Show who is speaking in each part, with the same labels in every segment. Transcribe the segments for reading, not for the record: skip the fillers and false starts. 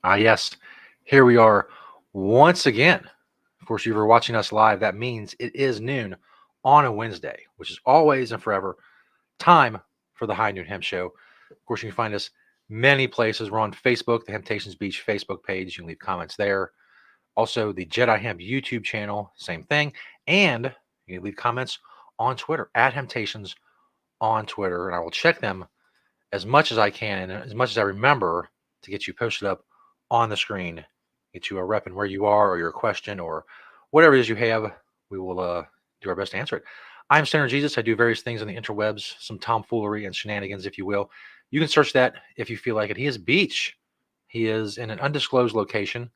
Speaker 1: Yes, here we are once again. Of course, if you were watching us live, that means it is noon on a Wednesday, which is always and forever time for the High Noon Hemp Show. Of course, you can find us many places. We're on Facebook, the Temptations Beach Facebook page. You can leave comments there. Also, the Jedi Hemp YouTube channel, same thing. And you can leave comments on Twitter, at Temptations on Twitter. And I will check them as much as I can and as much as I remember to get you posted up on the screen, get you a rep in where you are or your question or whatever it is you have. We will do our best to answer it. I'm Standard Jesus. I do various things on the interwebs, some tomfoolery and shenanigans, if you will. You can search that if you feel like it. He is Beach. He is in an undisclosed location,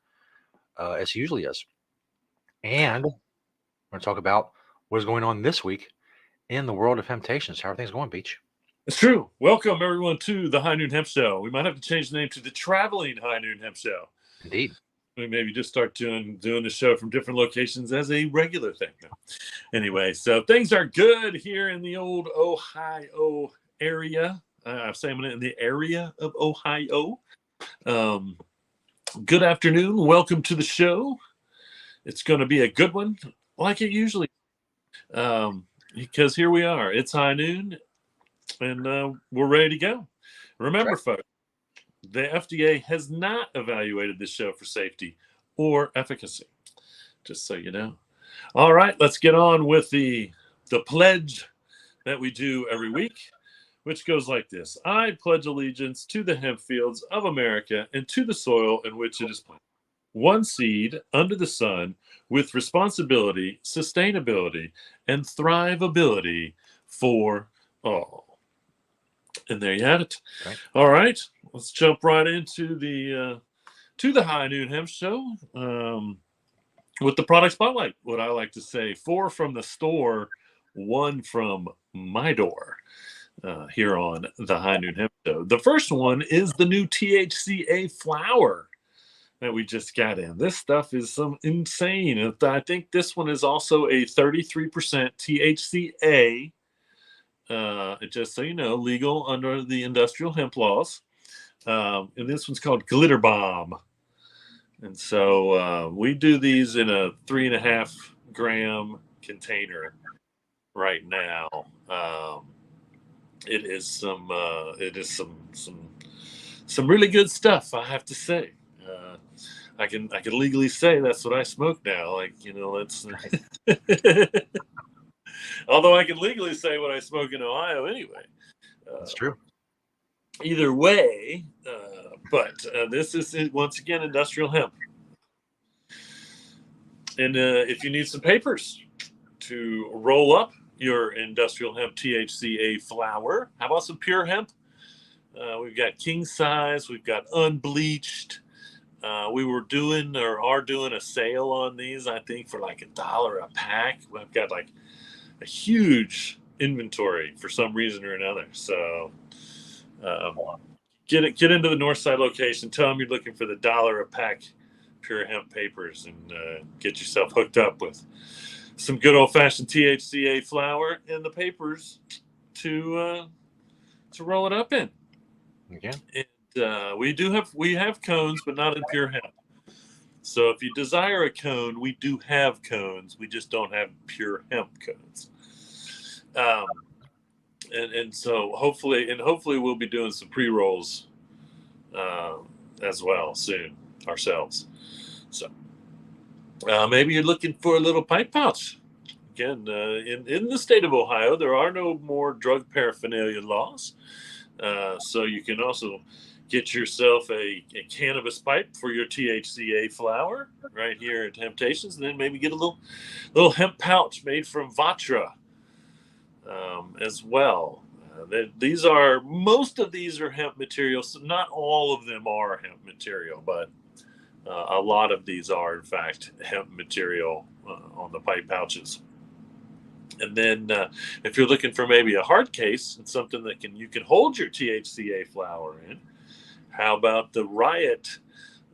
Speaker 1: as he usually is. And we're going to talk about what is going on this week in the world of temptations. How are things going, Beach?
Speaker 2: It's true. Welcome, everyone, to the High Noon Hemp Show. We might have to change the name to the Traveling High Noon Hemp Show.
Speaker 1: Indeed.
Speaker 2: We maybe just start doing the show from different locations as a regular thing. Anyway, so things are good here in the old Ohio area. I'm saying it in the area of Ohio. Good afternoon. Welcome to the show. It's going to be a good one, like it usually is. Because here we are. It's high noon. And we're ready to go. Remember, folks, the FDA has not evaluated this show for safety or efficacy, just so you know. All right, let's get on with the pledge that we do every week, which goes like this. I pledge allegiance to the hemp fields of America and to the soil in which it is planted. One seed under the sun with responsibility, sustainability, and thrivability for all. And there you have it.
Speaker 1: Okay.
Speaker 2: All right, let's jump right into the High Noon Hemp Show with the product spotlight. What I like to say: 4 from the store, 1 from my door. Here on the High Noon Hemp Show. The first one is the new THCA flower that we just got in. This stuff is some insane. I think this one is also a 33% THCA. Just so you know, legal under the industrial hemp laws. And this one's called Glitter Bomb. And so we do these in a 3.5 gram container right now. It is some really good stuff, I have to say. I can legally say that's what I smoke now. Like, you know, let's. Although I can legally say what I smoke in Ohio anyway.
Speaker 1: That's true.
Speaker 2: Either way, but this is, once again, industrial hemp. And if you need some papers to roll up your industrial hemp THCA flower, how about some pure hemp? We've got king size. We've got unbleached. We were doing or are doing a sale on these, I think, for like $1 a pack. We've got like a huge inventory for some reason or another. So get into the Northside location. Tell them you're looking for the $1 a pack pure hemp papers, and get yourself hooked up with some good old fashioned THCA flower and the papers to roll it up in.
Speaker 1: Okay.
Speaker 2: And we have cones, but not in pure hemp. So if you desire a cone, we do have cones. We just don't have pure hemp cones. And so hopefully we'll be doing some pre-rolls as well soon ourselves. So maybe you're looking for a little pipe pouch. Again, in the state of Ohio, there are no more drug paraphernalia laws. So you can also get yourself a cannabis pipe for your THCA flower right here at Temptations, and then maybe get a little hemp pouch made from Vatra as well. Most of these are hemp material. So not all of them are hemp material, but a lot of these are, in fact, hemp material on the pipe pouches. And then if you're looking for maybe a hard case and something that you can hold your THCA flower in, how about the Riot?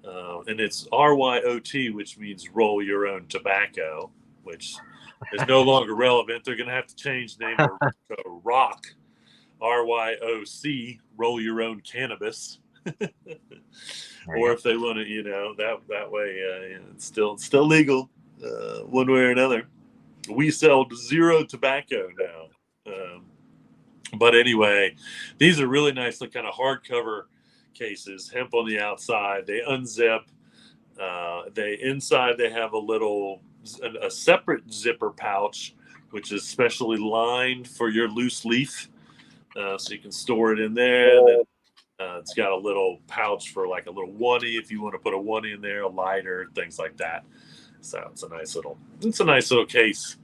Speaker 2: And it's RYOT, which means roll your own tobacco, which is no longer relevant. They're going to have to change the name to ROC, RYOC, roll your own cannabis.
Speaker 1: There you
Speaker 2: Or
Speaker 1: go.
Speaker 2: if they want to, that way, it's still legal, one way or another. We sell zero tobacco now. But anyway, these are really nice, like kind of hardcover cases. Hemp on the outside. They unzip. They inside they have a separate zipper pouch, which is specially lined for your loose leaf, so you can store it in there. And then it's got a little pouch for like a little oney if you want to put a oney in there, a lighter, things like that. So it's a nice little case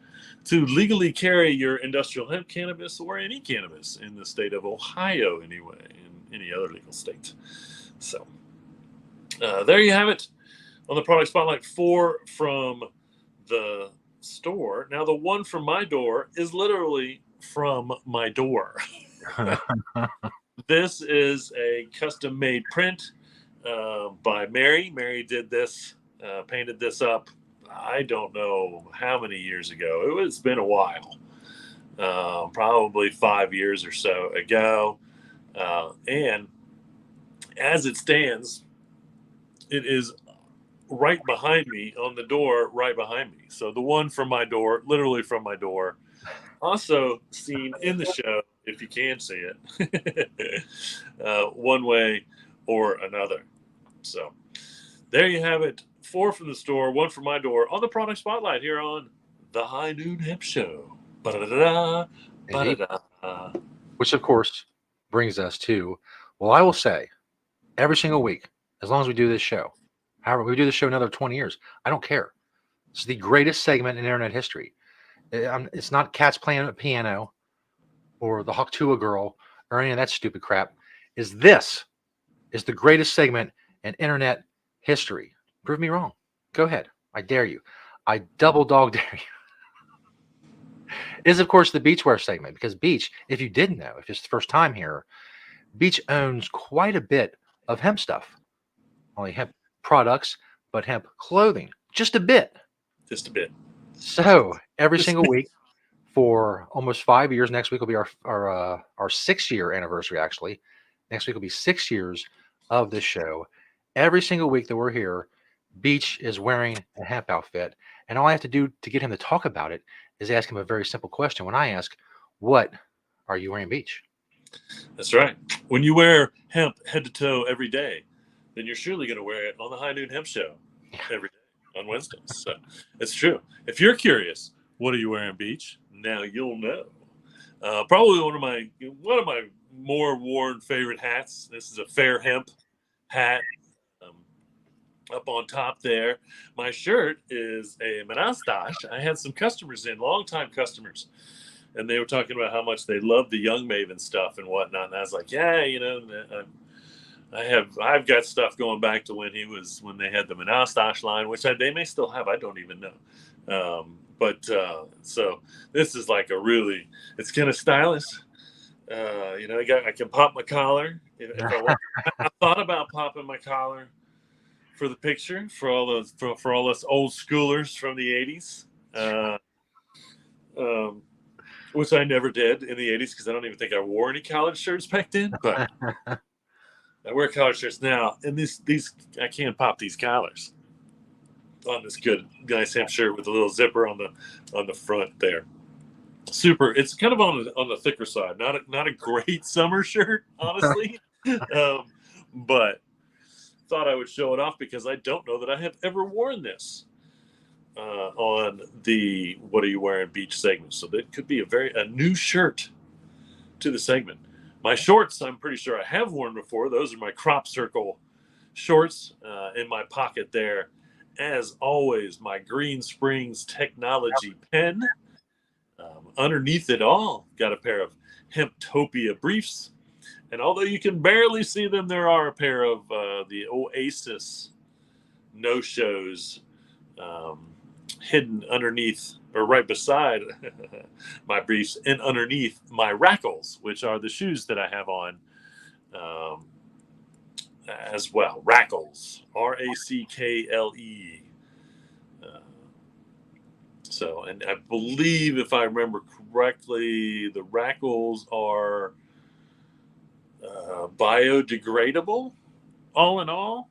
Speaker 2: to legally carry your industrial hemp cannabis or any cannabis in the state of Ohio, anyway, in any other legal state. So there you have it on the product spotlight. 4 from the store. Now the one from my door is literally from my door. This is a custom made print by Mary. Mary did this, painted this up. I don't know how many years ago. It's been a while, probably 5 years or so ago. And as it stands, it is right behind me on the door, right behind me. So the one from my door, literally from my door, also seen in the show, if you can see it, one way or another. So there you have it. 4 from the store, 1 from my door on the product spotlight here on the High Noon Hemp Show. Ba-da-da-da,
Speaker 1: Indeed.
Speaker 2: ba-da-da.
Speaker 1: Which, of course, brings us to, well, I will say, every single week, as long as we do this show, however, we do this show another 20 years, I don't care. It's the greatest segment in internet history. It's not cats playing a piano or the Hawktua girl or any of that stupid crap. This is the greatest segment in internet history. Prove me wrong. Go ahead. I dare you. I double dog dare you. Is, of course, the Beachwear segment, because Beach, if you didn't know, if it's the first time here, Beach owns quite a bit of hemp stuff. Only hemp products, but hemp clothing. Just a bit.
Speaker 2: Just a bit.
Speaker 1: So every single week for almost 5 years. Next week will be our 6-year anniversary. Actually, next week will be 6 years of this show. Every single week that we're here, Beach is wearing a hemp outfit, and all I have to do to get him to talk about it is ask him a very simple question. When I ask, "What are you wearing, Beach?"
Speaker 2: That's right. When you wear hemp head to toe every day, then you're surely going to wear it on the High Noon Hemp Show every day on Wednesdays. So it's true. If you're curious, what are you wearing, Beach? Now you'll know. Probably one of my more worn favorite hats. This is a Fair Hemp hat. Um, Up on top there, my shirt is a Monastache. I had some customers in, longtime customers, and they were talking about how much they love the Young Maven stuff and whatnot. And I was like, yeah, I've got stuff going back to when they had the Monastache line, which they may still have. I don't even know. So this is like it's kind of stylish. I can pop my collar if I want. I thought about popping my collar for the picture for all us old schoolers from the 80s. Which I never did in the 80s because I don't even think I wore any collared shirts back then. But I wear collared shirts now, and these I can't pop these collars on this good nice hemp shirt with a little zipper on the front there. Super. It's kind of on the thicker side. Not a great summer shirt, honestly, but thought I would show it off because I don't know that I have ever worn this on the "What Are You Wearing" Beach segment. So that could be a new shirt to the segment. My shorts, I'm pretty sure I have worn before. Those are my crop circle shorts in my pocket there. As always, my Green Springs Technology pen. Underneath it all, got a pair of Hemptopia briefs. And although you can barely see them, there are a pair of the Oasis no-shows hidden underneath or right beside my briefs and underneath my Rackles, which are the shoes that I have on as well. Rackles, Rackle. And I believe, if I remember correctly, the Rackles are biodegradable. all in all,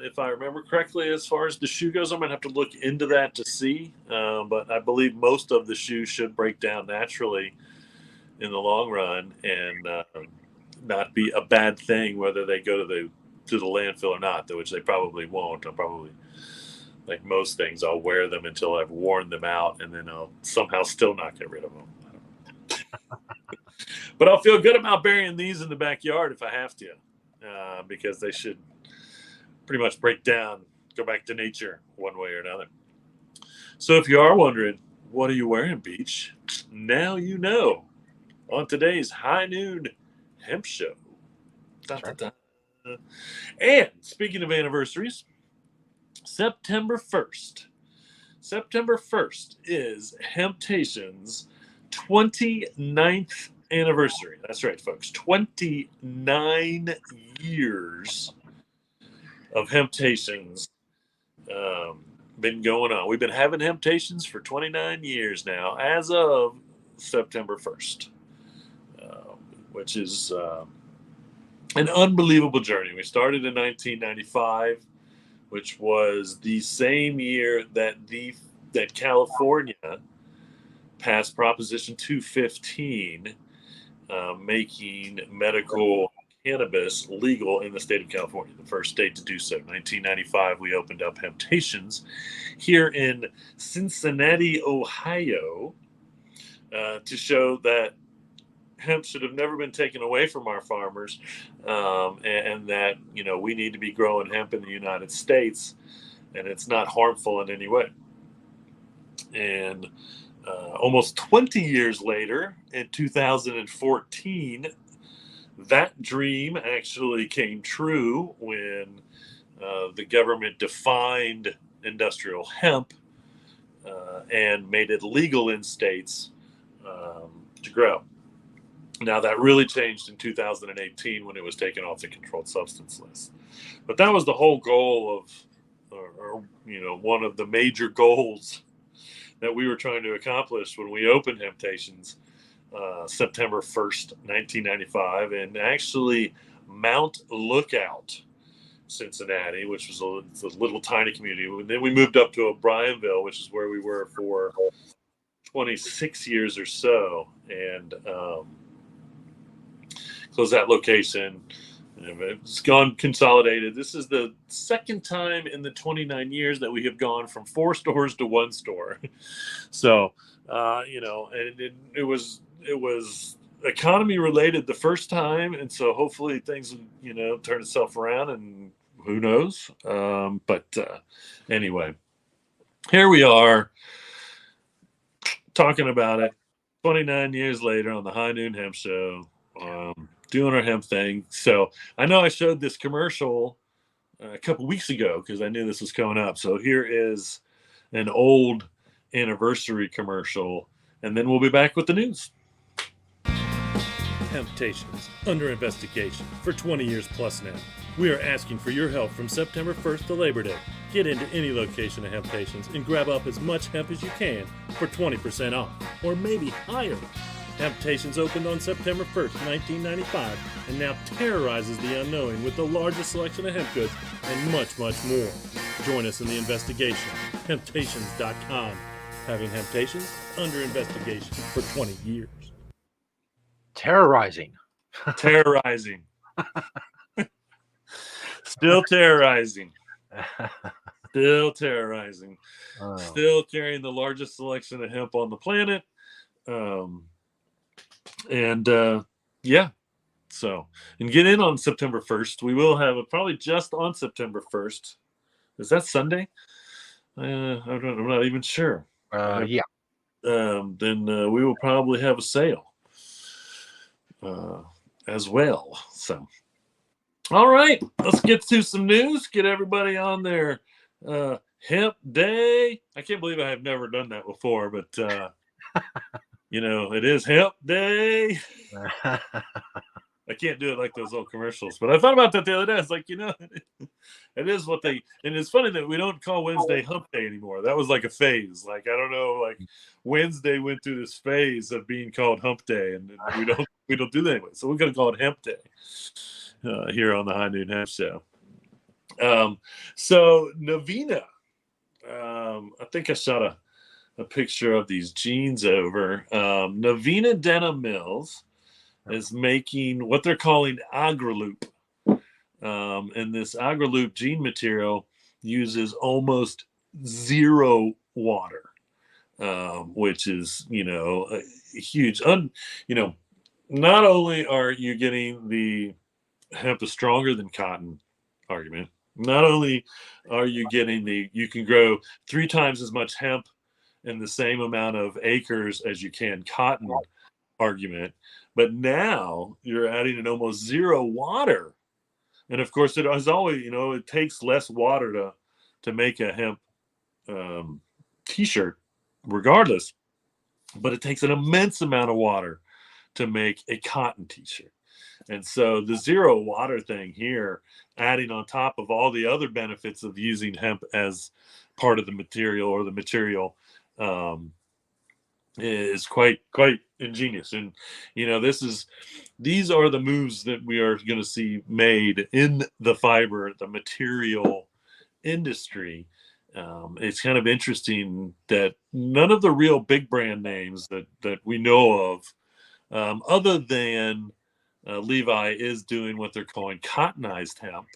Speaker 2: if I remember correctly, as far as the shoe goes, I'm going to have to look into that to see. But I believe most of the shoes should break down naturally in the long run and not be a bad thing, whether they go to the landfill or not, which they probably won't. I'll probably, like most things, I'll wear them until I've worn them out, and then I'll somehow still not get rid of them. But I'll feel good about burying these in the backyard if I have to, because they should pretty much break down, go back to nature one way or another. So if you are wondering, what are you wearing, Beach? Now you know on today's High Noon Hemp Show. Da, da, da. And speaking of anniversaries, September 1st. September 1st is Hemptation's 29th anniversary. That's right, folks. 29 years of Hemptations been going on. We've been having Hemptations for 29 years now, as of September 1st, which is an unbelievable journey. We started in 1995, which was the same year that California passed Proposition 215, making medical cannabis legal in the state of California, the first state to do so. 1995, we opened up Hemptations here in Cincinnati, Ohio, to show that hemp should have never been taken away from our farmers, and that, you know, we need to be growing hemp in the United States, and it's not harmful in any way. And almost 20 years later, in 2014, that dream actually came true when the government defined industrial hemp and made it legal in states to grow. Now, that really changed in 2018 when it was taken off the controlled substance list. But that was the whole goal of, or you know, one of the major goals that we were trying to accomplish when we opened Hemptations September 1st, 1995, and actually Mount Lookout, Cincinnati, which was a little tiny community. And then we moved up to O'Brienville, which is where we were for 26 years or so, and closed that location. It's gone consolidated. This is the second time in the 29 years that we have gone from 4 stores to 1 store. So, you know, and it was economy related the first time, and so hopefully things will, you know, turn itself around, and who knows. But anyway, here we are talking about it 29 years later on the High Noon Hemp Show, doing our hemp thing. So I know I showed this commercial a couple weeks ago because I knew this was coming up. So here is an old anniversary commercial, and then we'll be back with the news.
Speaker 3: Hemptations, under investigation for 20 years plus now. We are asking for your help from September 1st to Labor Day. Get into any location of Hemptations and grab up as much hemp as you can for 20% off, or maybe higher. Hemptations opened on September 1st, 1995, and now terrorizes the unknowing with the largest selection of hemp goods and much, much more. Join us in the investigation. Hemptations.com. Having Hemptations under investigation for 20 years.
Speaker 1: Terrorizing.
Speaker 2: Terrorizing. Still terrorizing. Still terrorizing.
Speaker 1: Oh.
Speaker 2: Still carrying the largest selection of hemp on the planet. Yeah. So, and get in on September 1st. We will have it probably just on September 1st. Is that Sunday? I'm not even sure.
Speaker 1: Yeah.
Speaker 2: Then we will probably have a sale as well. So, all right, let's get to some news. Get everybody on their hemp day. I can't believe I have never done that before, but you know, it is hemp day. I can't do it like those old commercials, but I thought about that the other day. It's like, you know, it is what they, and it's funny that we don't call Wednesday hump day anymore. That was like a phase. Like, I don't know, like Wednesday went through this phase of being called hump day, and we don't do that anymore. So we're going to call it hemp day here on the High Noon Hemp Show. So Navina, I think I shot a picture of these jeans over. Navina Denim Mills is making what they're calling agraloop. And this agraloop jean material uses almost zero water, which is, a huge, not only are you getting the hemp is stronger than cotton argument, not only are you getting you can grow 3 times as much hemp in the same amount of acres as you can cotton argument, but now you're adding an almost zero water. And of course, it has always, it takes less water to make a hemp t-shirt, regardless. But it takes an immense amount of water to make a cotton t-shirt. And so the zero water thing here, adding on top of all the other benefits of using hemp as part of the material or the material, is quite ingenious. And these are the moves that we are going to see made in the fiber, the material industry. It's kind of interesting that none of the real big brand names that we know of, other than Levi, is doing what they're calling cottonized hemp,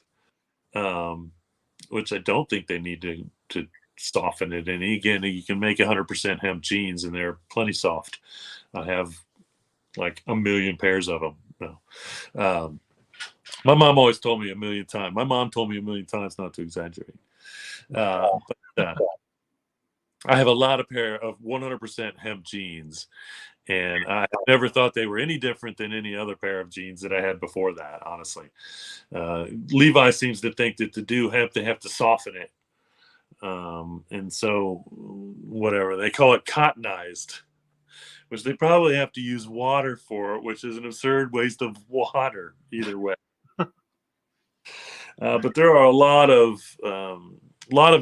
Speaker 2: which I don't think they need to soften it. And again, you can make 100% hemp jeans, and they're plenty soft. I have like a million pairs of them. No. My mom always told me a million times. My mom told me a million times not to exaggerate. But I have a lot of pair of 100% hemp jeans, and I never thought they were any different than any other pair of jeans that I had before that, honestly. Levi seems to think that to do hemp, they have to soften it. And so whatever, they call it cottonized, which they probably have to use water for, which is an absurd waste of water either way. But there are a lot of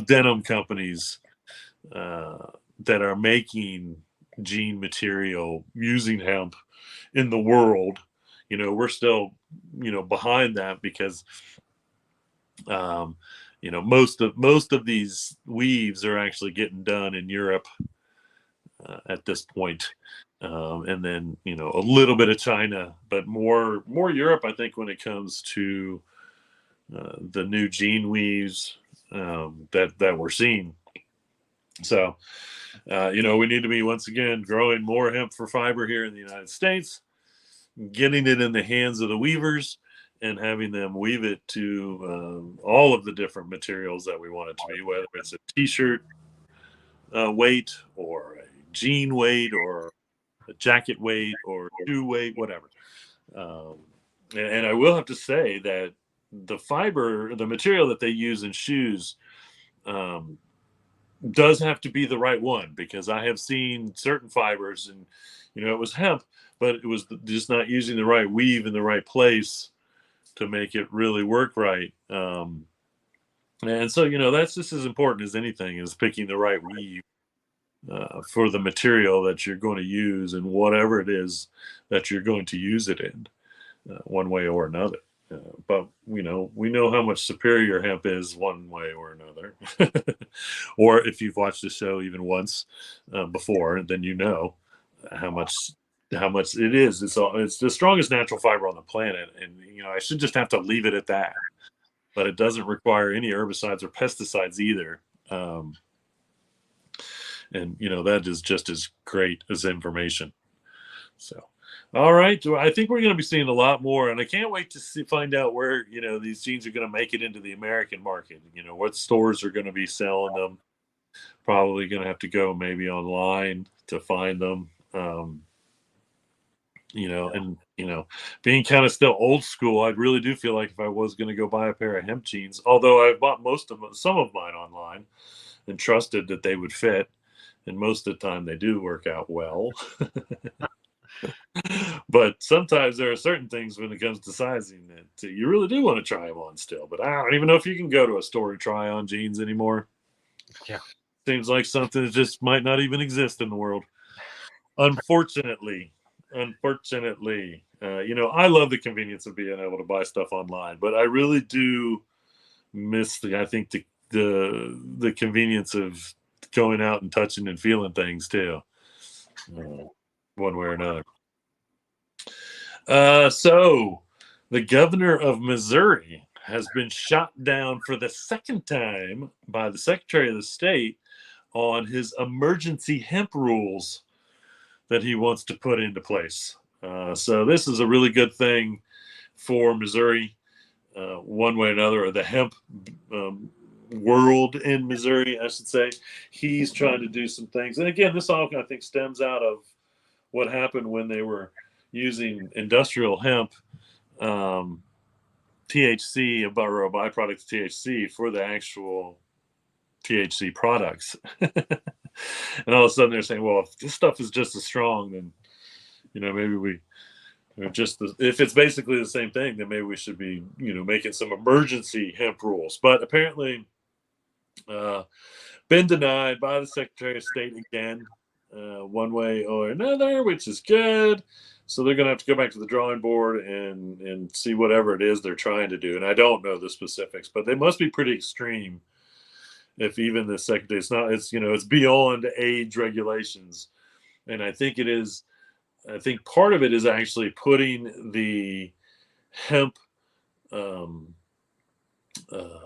Speaker 2: denim companies that are making jean material using hemp in the world. We're still, behind that because, most of these weaves are actually getting done in Europe at this point. And then, a little bit of China, but more Europe, I think, when it comes to the new jean weaves that we're seeing. So, we need to be, once again, growing more hemp for fiber here in the United States, getting it in the hands of the weavers, and having them weave it to all of the different materials that we want it to be, whether it's a t-shirt weight or a jean weight or a jacket weight or shoe weight, whatever. And I will have to say that the fiber, the material that they use in shoes, does have to be the right one, because I have seen certain fibers and, it was hemp, but it was just not using the right weave in the right place to make it really work right. And so, that's just as important as anything, is picking the right weave for the material that you're going to use and whatever it is that you're going to use it in, one way or another. But we know how much superior hemp is one way or another. Or if you've watched the show even once before, then how much it is. It's the strongest natural fiber on the planet, and I should just have to leave it at that. But it doesn't require any herbicides or pesticides either. And that is just as great as information. So, all right, I think we're going to be seeing a lot more, and I can't wait to find out where these jeans are going to make it into the American market. What stores are going to be selling them. Probably going to have to go maybe online to find them. Being kind of still old school, I really do feel like if I was going to go buy a pair of hemp jeans, although I've bought some of mine online and trusted that they would fit, and most of the time they do work out well. But sometimes there are certain things when it comes to sizing that you really do want to try them on still. But I don't even know if you can go to a store and try on jeans anymore.
Speaker 1: Yeah.
Speaker 2: Seems like something that just might not even exist in the world. Unfortunately, I love the convenience of being able to buy stuff online, but I really do miss I think the convenience of going out and touching and feeling things too, one way or another. So the governor of Missouri has been shot down for the second time by the Secretary of the State on his emergency hemp rules that he wants to put into place. So this is a really good thing for Missouri, one way or another, or the hemp world in Missouri, I should say. He's trying to do some things. And again, this all, I think, stems out of what happened when they were using industrial hemp THC, or a byproduct of THC, for the actual THC products. And all of a sudden they're saying, well, if this stuff is just as strong, then, maybe we just, if it's basically the same thing, then maybe we should be, making some emergency hemp rules. But apparently been denied by the Secretary of State again, one way or another, which is good. So they're going to have to go back to the drawing board and see whatever it is they're trying to do. And I don't know the specifics, but they must be pretty extreme. If even the Secretary, it's beyond age regulations. And I think part of it is actually putting the hemp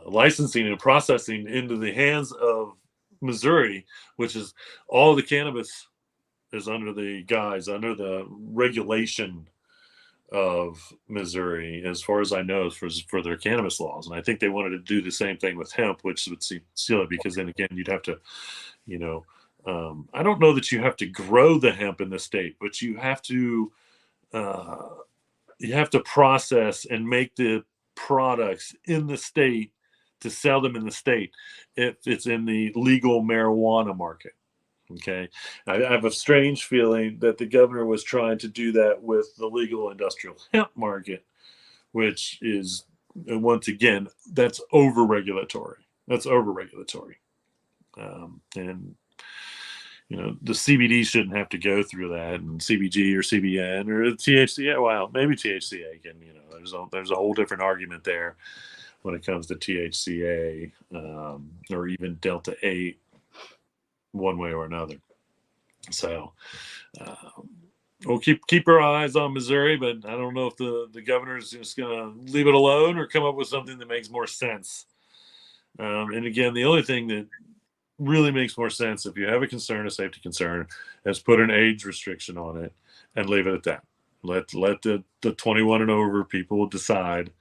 Speaker 2: licensing and processing into the hands of Missouri, which is all the cannabis is under the regulation of Missouri, as far as I know, for their cannabis laws. And I think they wanted to do the same thing with hemp, which would seem silly, because then again, you'd have to, I don't know that you have to grow the hemp in the state, but you have to process and make the products in the state to sell them in the state if it's in the legal marijuana market. Okay. I have a strange feeling that the governor was trying to do that with the legal industrial hemp market, which is, once again, that's over regulatory. And the CBD shouldn't have to go through that, and CBG or CBN or THCA. Well, maybe THCA can. There's a whole different argument there when it comes to THCA, or even Delta 8, one way or another. So we'll keep our eyes on Missouri, but I don't know if the governor is just going to leave it alone or come up with something that makes more sense. And again, the only thing that really makes more sense, if you have a safety concern, is put an age restriction on it and leave it at that. Let the 21 and over people decide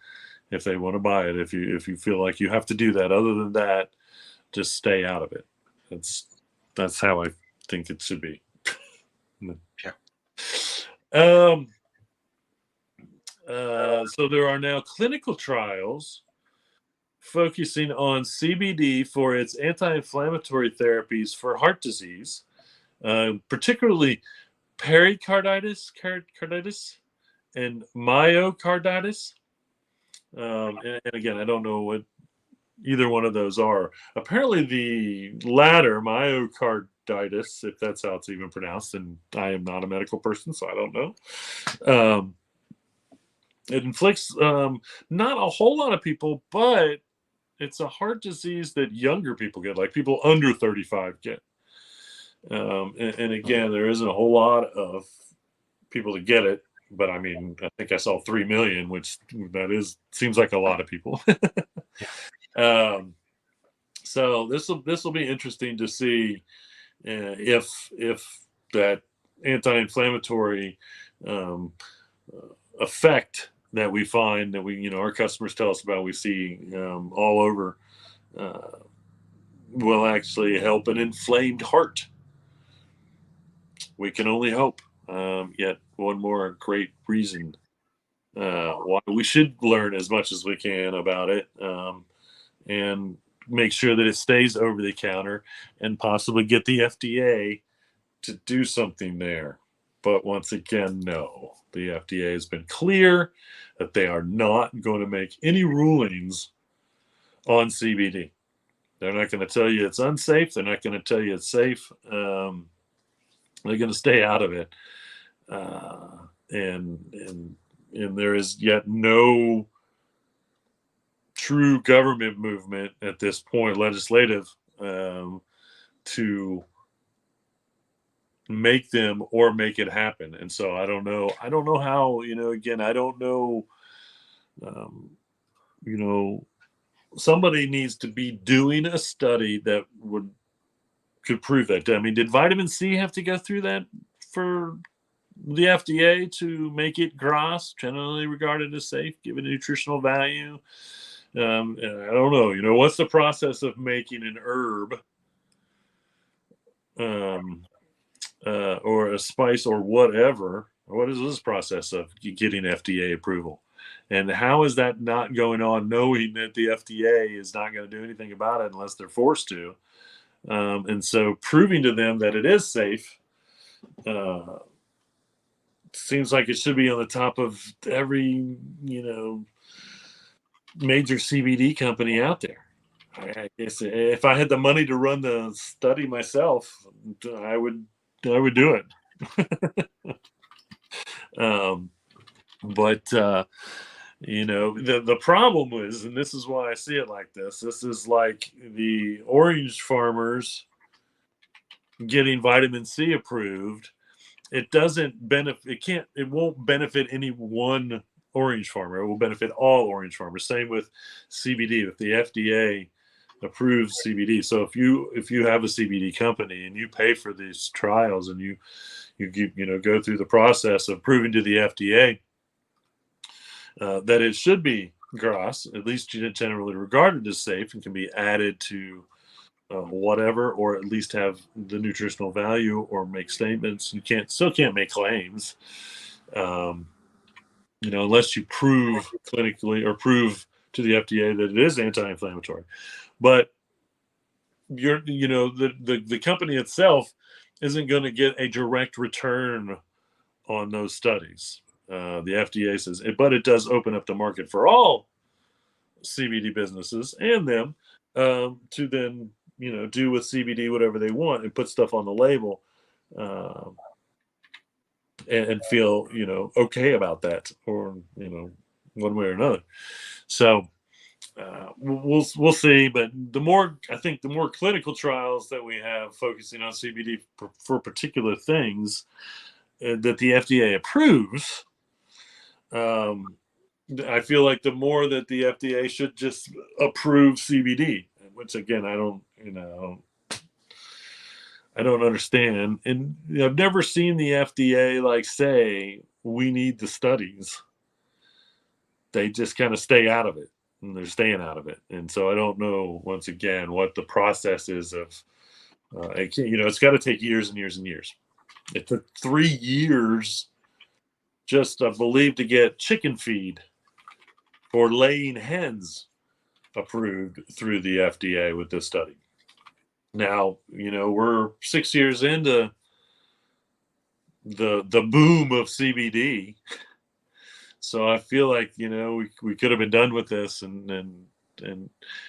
Speaker 2: if they want to buy it. If you feel like you have to do that, other than that, just stay out of it. That's how I think it should be.
Speaker 1: Yeah.
Speaker 2: So there are now clinical trials focusing on CBD for its anti-inflammatory therapies for heart disease, particularly pericarditis and myocarditis. And again, I don't know what either one of those are. Apparently the latter, myocarditis, if that's how it's even pronounced, and I am not a medical person, so I don't know. It inflicts not a whole lot of people, but it's a heart disease that younger people get, like people under 35 get. And again, there isn't a whole lot of people that get it, but I mean, I think I saw 3 million, which seems like a lot of people. So this will be interesting to see if that anti-inflammatory effect that we find, that our customers tell us about, we see all over, will actually help an inflamed heart. We can only hope. Yet one more great reason why we should learn as much as we can about it, and make sure that it stays over the counter, and possibly get the FDA to do something there. But once again, no. The FDA has been clear that they are not going to make any rulings on CBD. They're not going to tell you it's unsafe. They're not going to tell you it's safe. They're going to stay out of it. And there is yet no true government movement at this point, legislative, to make them or make it happen. And so I don't know how, again, I don't know, somebody needs to be doing a study that could prove that. I mean, did vitamin C have to go through that for the FDA to make it GRAS, generally regarded as safe, given nutritional value? I don't know. What's the process of making an herb or a spice or whatever? What is this process of getting FDA approval? And how is that not going on, knowing that the FDA is not going to do anything about it unless they're forced to? And so proving to them that it is safe seems like it should be on the top of every, major CBD company out there. I guess if I had the money to run the study myself, I would do it. But the problem is, and this is why I see it like this. This is like the orange farmers getting vitamin C approved. It doesn't benefit. It won't benefit any one orange farmer. It will benefit all orange farmers. Same with CBD. If the FDA approves CBD, so if you have a CBD company and you pay for these trials and you go through the process of proving to the FDA that it should be GRAS, at least generally regarded as safe, and can be added to whatever, or at least have the nutritional value or make statements. You still can't make claims, unless you prove clinically or prove to the FDA that it is anti-inflammatory. But the company itself isn't going to get a direct return on those studies. The FDA says, but it does open up the market for all CBD businesses and them to then do with CBD whatever they want and put stuff on the label and feel okay about that, or one way or another. So we'll see. But I think the more clinical trials that we have focusing on CBD for particular things that the FDA approves, I feel like the more that the FDA should just approve CBD, which again I don't understand. And I've never seen the FDA say we need the studies. They just kind of stay out of it, and they're staying out of it. And so I don't know, once again, what the process is of. It's got to take years and years and years. It took 3 years, just I believe, to get chicken feed for laying hens approved through the FDA with this study. Now, we're 6 years into the boom of CBD. So I feel like, we could have been done with this and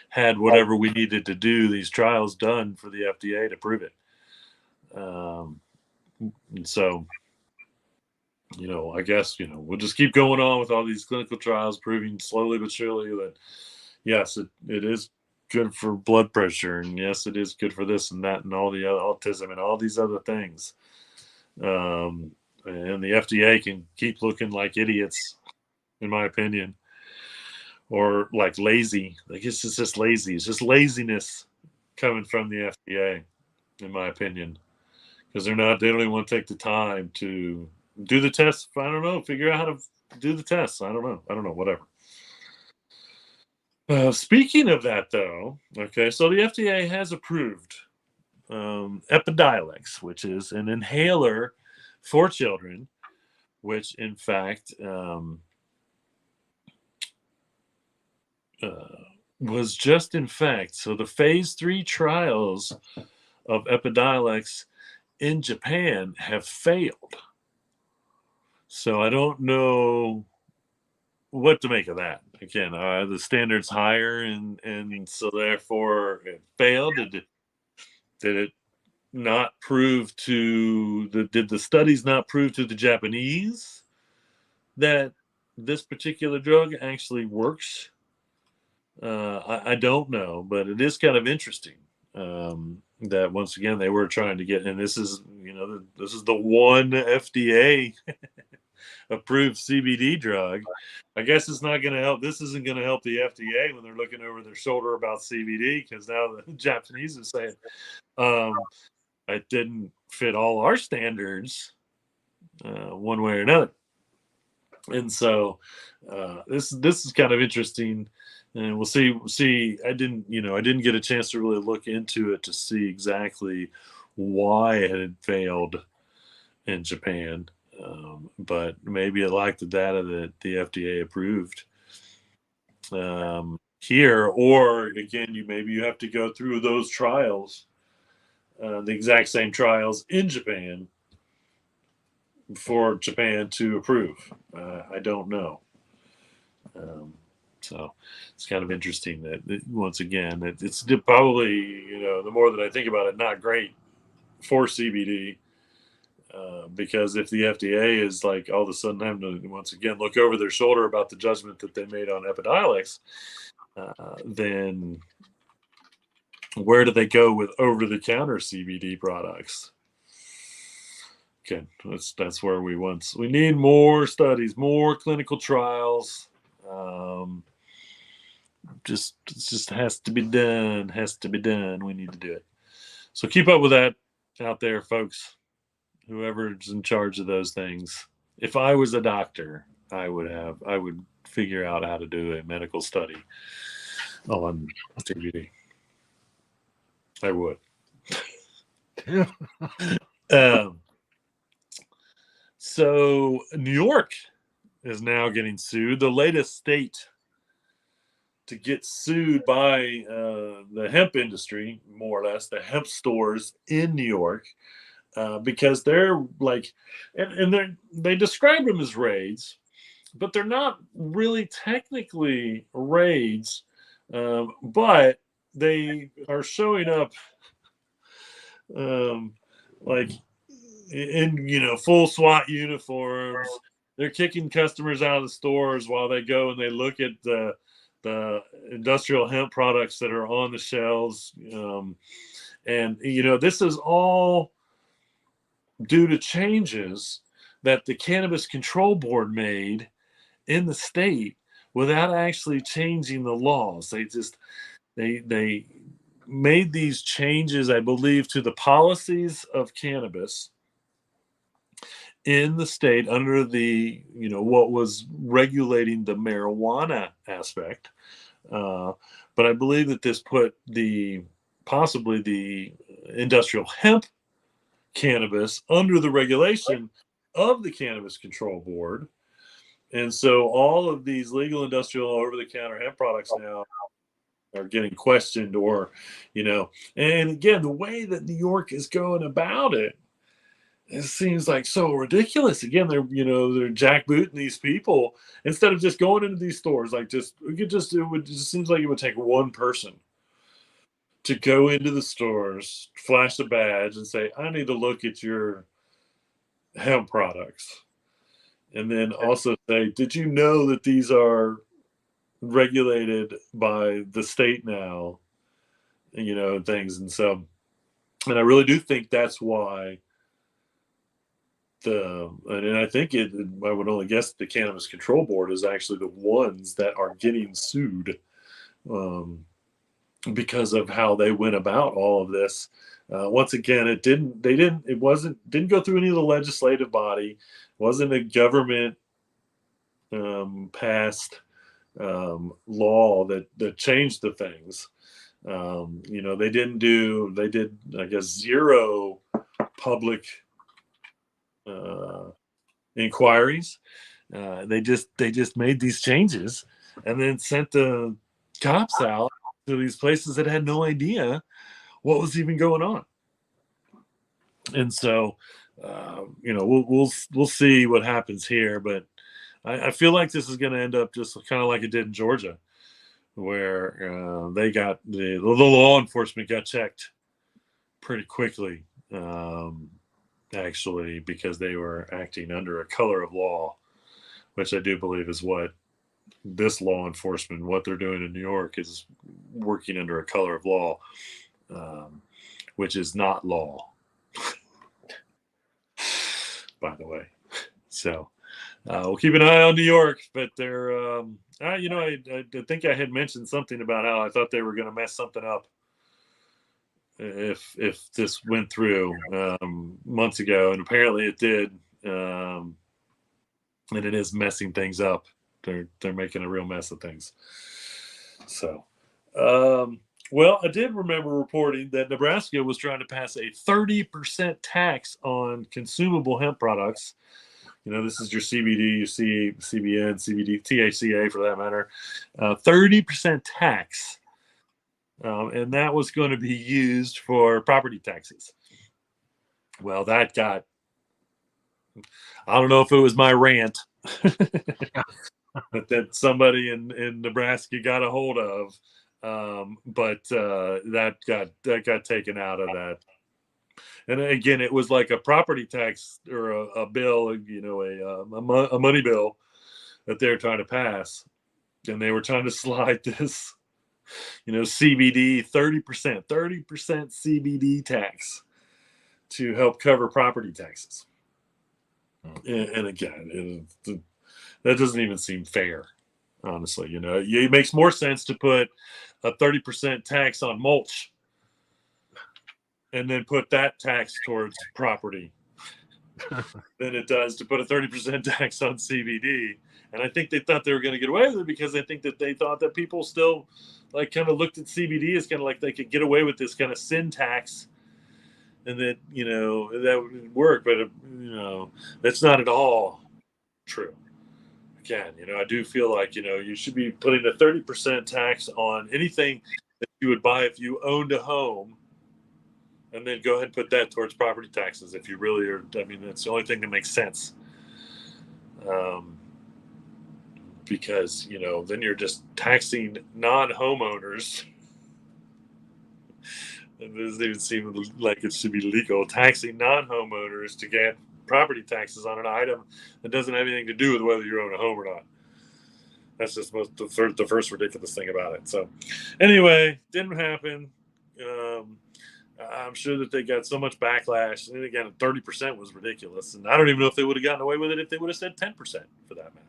Speaker 2: had whatever we needed to do, these trials done for the FDA to prove it. And so, I guess, we'll just keep going on with all these clinical trials, proving slowly but surely that, yes, it is good for blood pressure, and yes, it is good for this and that and all the other autism and all these other things. And the FDA can keep looking like idiots, in my opinion, or like lazy. It's just lazy. It's just laziness coming from the FDA, in my opinion, because they don't even want to take the time to do the tests. I don't know, figure out how to do the tests. I don't know, whatever. Speaking of that, though, okay, so the FDA has approved Epidiolex, which is an inhaler for children, which in fact was just so the phase 3 trials of Epidiolex in Japan have failed. So I don't know what to make of that. Again, the standard's higher, and so therefore it failed. Did it not prove did the studies not prove to the Japanese that this particular drug actually works I don't know, but it is kind of interesting that once again they were trying to get, and this is this is the one FDA approved CBD drug. I guess it's not going to help. This isn't going to help the FDA when they're looking over their shoulder about CBD, because now the Japanese are saying it didn't fit all our standards one way or another. And so this is kind of interesting, and we'll see. I didn't get a chance to really look into it to see exactly why it had failed in Japan, but maybe it lacked the data that the FDA approved here, or again, maybe you have to go through those trials, the exact same trials in Japan for Japan to approve. I don't know. So it's kind of interesting that once again, it's probably, the more that I think about it, not great for CBD, because if the FDA is like all of a sudden having to once again look over their shoulder about the judgment that they made on Epidiolex, then where do they go with over-the-counter CBD products? Okay, that's where we need more studies, more clinical trials. It just has to be done. Has to be done. We need to do it. So keep up with that out there, folks. Whoever's in charge of those things. If I was a doctor, I would figure out how to do a medical study on CBD. I would. So New York is now getting sued. The latest state to get sued by the hemp industry, more or less, the hemp stores in New York, because they're like, and they describe them as raids, but they're not really technically raids, but they are showing up like in full SWAT uniforms. They're kicking customers out of the stores while they go and they look at the industrial hemp products that are on the shelves. And this is all due to changes that the Cannabis Control Board made in the state without actually changing the laws. They made these changes, I believe, to the policies of cannabis in the state under the what was regulating the marijuana aspect, but I believe that this put possibly the industrial hemp cannabis under the regulation of the Cannabis Control Board, and so all of these legal industrial over-the-counter hemp products now are getting questioned, or and again, the way that New York is going about it seems like so ridiculous. Again, they're jackbooting these people instead of just going into these stores. Like it just seems like it would take one person to go into the stores, flash a badge, and say, "I need to look at your hemp products," and then also say, "Did you know that these are regulated by the state now?" And things, and so, and I really do think that's why. And I think I would only guess the Cannabis Control Board is actually the ones that are getting sued, because of how they went about all of this. Once again, it didn't go through any of the legislative body. Wasn't a government passed law that changed the things. They did, I guess, zero public inquiries. They just made these changes and then sent the cops out to these places that had no idea what was even going on. And so, we'll see what happens here, but I feel like this is going to end up just kind of like it did in Georgia, where they got the law enforcement got checked pretty quickly. Actually, because they were acting under a color of law, which I do believe is what this law enforcement, what they're doing in New York is working under a color of law, which is not law, by the way. So we'll keep an eye on New York, but they're, I think I had mentioned something about how I thought they were going to mess something up if this went through months ago, and apparently it did, and it is messing things up. They're making a real mess of things. So, well, I did remember reporting that Nebraska was trying to pass a 30% tax on consumable hemp products. This is your CBD, your CBN, CBD, THCA for that matter. 30% tax. And that was going to be used for property taxes. Well, that got, I don't know if it was my rant, but that somebody in Nebraska got a hold of. But that got taken out of that. And again, it was like a property tax or a bill, a money bill that they're trying to pass. And they were trying to slide this, CBD 30% CBD tax to help cover property taxes. And again, that doesn't even seem fair, honestly. It makes more sense to put a 30% tax on mulch and then put that tax towards property than it does to put a 30% tax on CBD. And I think they thought they were going to get away with it because I think that they thought that people still kind of looked at CBD as kind of like they could get away with this kind of sin tax, and that that would work. But that's not at all true. Again, I do feel like you should be putting a 30% tax on anything that you would buy if you owned a home, and then go ahead and put that towards property taxes if you really are. I mean, that's the only thing that makes sense. Because then you're just taxing non-homeowners. It doesn't even seem like it should be legal, taxing non-homeowners to get property taxes on an item that doesn't have anything to do with whether you own a home or not. That's just the first ridiculous thing about it. So anyway, didn't happen. I'm sure that they got so much backlash. And again, 30% was ridiculous. And I don't even know if they would have gotten away with it if they would have said 10% for that matter.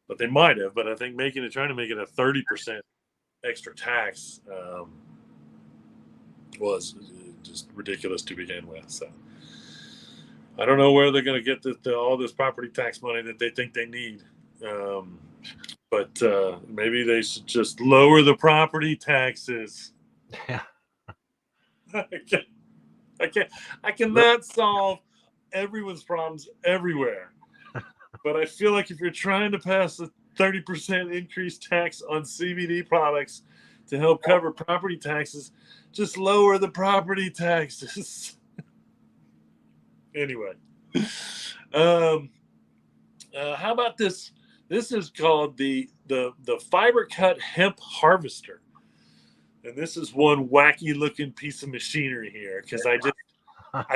Speaker 2: But they might have. But I think trying to make it a 30% extra tax was just ridiculous to begin with. So I don't know where they're going to get all this property tax money that they think they need. But maybe they should just lower the property taxes.
Speaker 1: Yeah.
Speaker 2: I cannot solve everyone's problems everywhere. But I feel like if you're trying to pass a 30% increased tax on CBD products to help cover property taxes, just lower the property taxes. Anyway, how about this? This is called the fiber cut hemp harvester, and this is one wacky looking piece of machinery here because I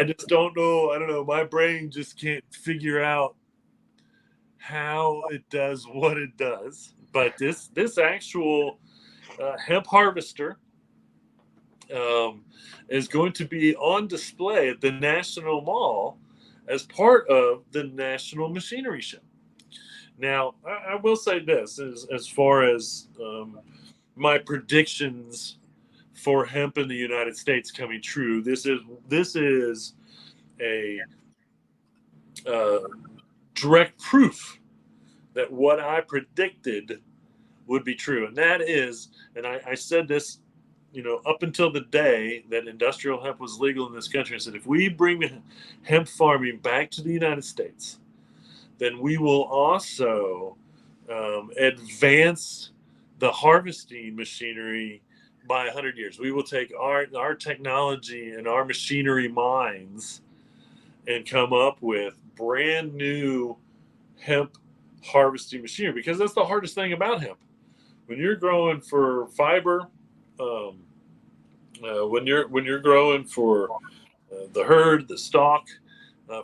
Speaker 2: just don't know. I don't know. My brain just can't figure out how it does what it does. But this actual hemp harvester is going to be on display at the National Mall as part of the National Machinery Show. Now, I will say this as far as my predictions for hemp in the United States coming true. This is a direct proof that what I predicted would be true. And that is, and I said this, up until the day that industrial hemp was legal in this country, I said, if we bring hemp farming back to the United States, then we will also advance the harvesting machinery by 100 years. We will take our technology and our machinery minds and come up with brand new hemp harvesting machinery, because that's the hardest thing about hemp. When you're growing for fiber, when you're growing for the herd, the stalk,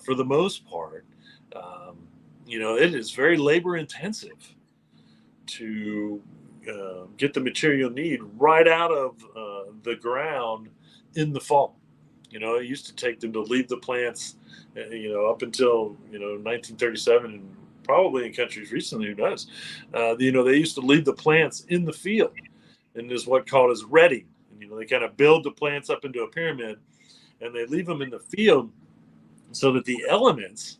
Speaker 2: for the most part, it is very labor intensive. to get the material you need right out of the ground in the fall. It used to take them to leave the plants, up until 1937, and probably in countries recently, who knows? They used to leave the plants in the field, and is what called as redding. And they kind of build the plants up into a pyramid, and they leave them in the field so that the elements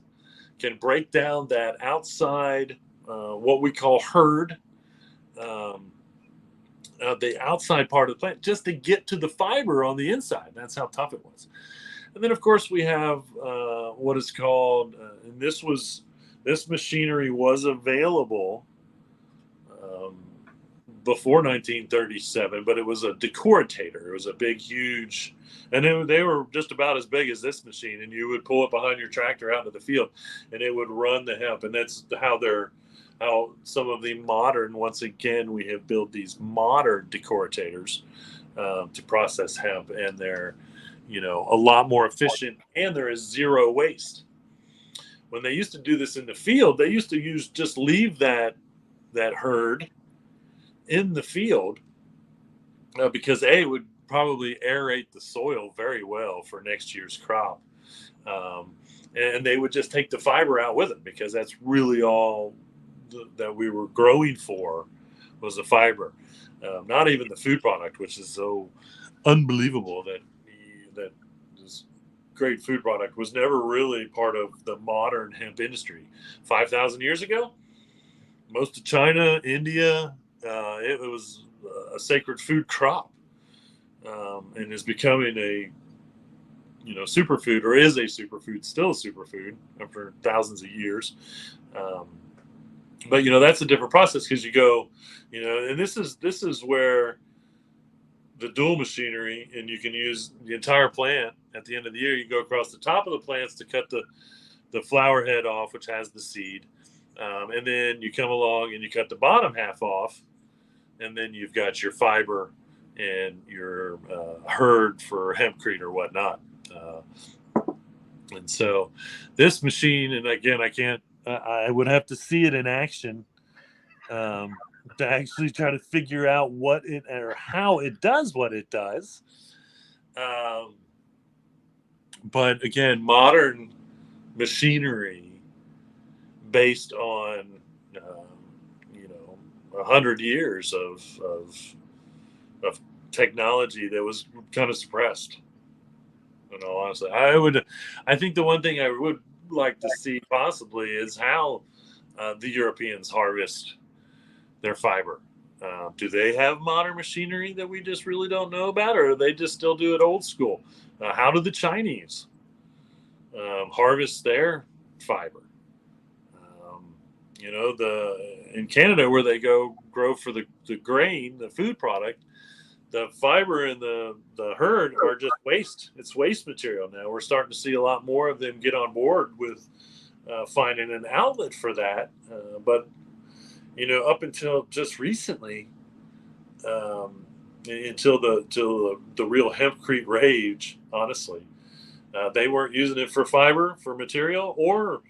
Speaker 2: can break down that outside, what we call herd, the outside part of the plant, just to get to the fiber on the inside. That's how tough it was. And then, of course, we have what is called, and this machinery was available before 1937, but it was a decoritator. It was a big, huge, and they were just about as big as this machine. And you would pull it behind your tractor out into the field, and it would run the hemp. And that's how some of the modern, once again, we have built these modern decortators to process hemp, and they're, a lot more efficient, and there is zero waste. When they used to do this in the field, they used to just leave that herd in the field because it would probably aerate the soil very well for next year's crop. And they would just take the fiber out with it, because that's really all that we were growing for, was the fiber. Not even the food product, which is so unbelievable that this great food product was never really part of the modern hemp industry. 5,000 years ago, most of China, India, it was a sacred food crop, and is becoming a superfood, or is a superfood, still a superfood after thousands of years. But that's a different process, because you go, and this is where the dual machinery, and you can use the entire plant at the end of the year. You go across the top of the plants to cut the flower head off, which has the seed, and then you come along and you cut the bottom half off, and then you've got your fiber and your herd for hempcrete or whatnot. And so this machine, and again, I would have to see it in action to actually try to figure out what it, or how it does what it does. But again, modern machinery based on 100 years of technology that was kind of suppressed. Honestly, I think the one thing I would like to see possibly is how the Europeans harvest their fiber. Do they have modern machinery that we just really don't know about, or do they just still do it old school? How do the Chinese harvest their fiber? In Canada, where they go grow for the grain, the food product, the fiber in the herd are just waste. It's waste material. Now we're starting to see a lot more of them get on board with finding an outlet for that. But up until just recently, until the real hempcrete rage, honestly, they weren't using it for fiber, for material, or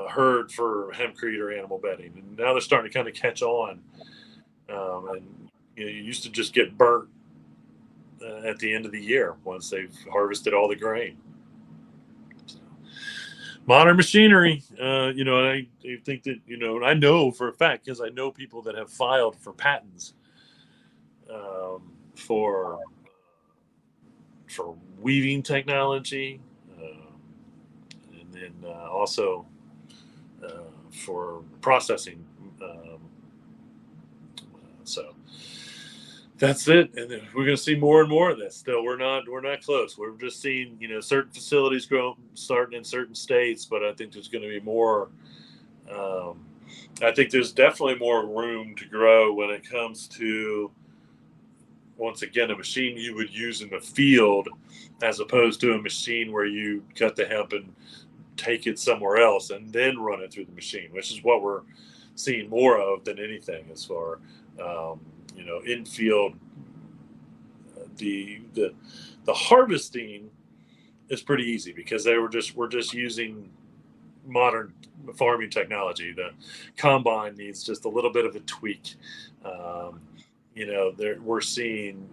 Speaker 2: herd for hempcrete or animal bedding. And now they're starting to kind of catch on. And you used to just get burnt at the end of the year once they've harvested all the grain. So, modern machinery, I think that, and I know for a fact, because I know people that have filed for patents for weaving technology, and then also for processing. So that's it, and then we're going to see more and more of this. Still, we're not close. We're just seeing certain facilities starting in certain states, but I think there's going to be more. I think there's definitely more room to grow when it comes to, once again, a machine you would use in the field, as opposed to a machine where you cut the hemp and take it somewhere else and then run it through the machine, which is what we're seeing more of than anything as far. Infield, the harvesting is pretty easy, because we're just using modern farming technology. The combine needs just a little bit of a tweak. We're seeing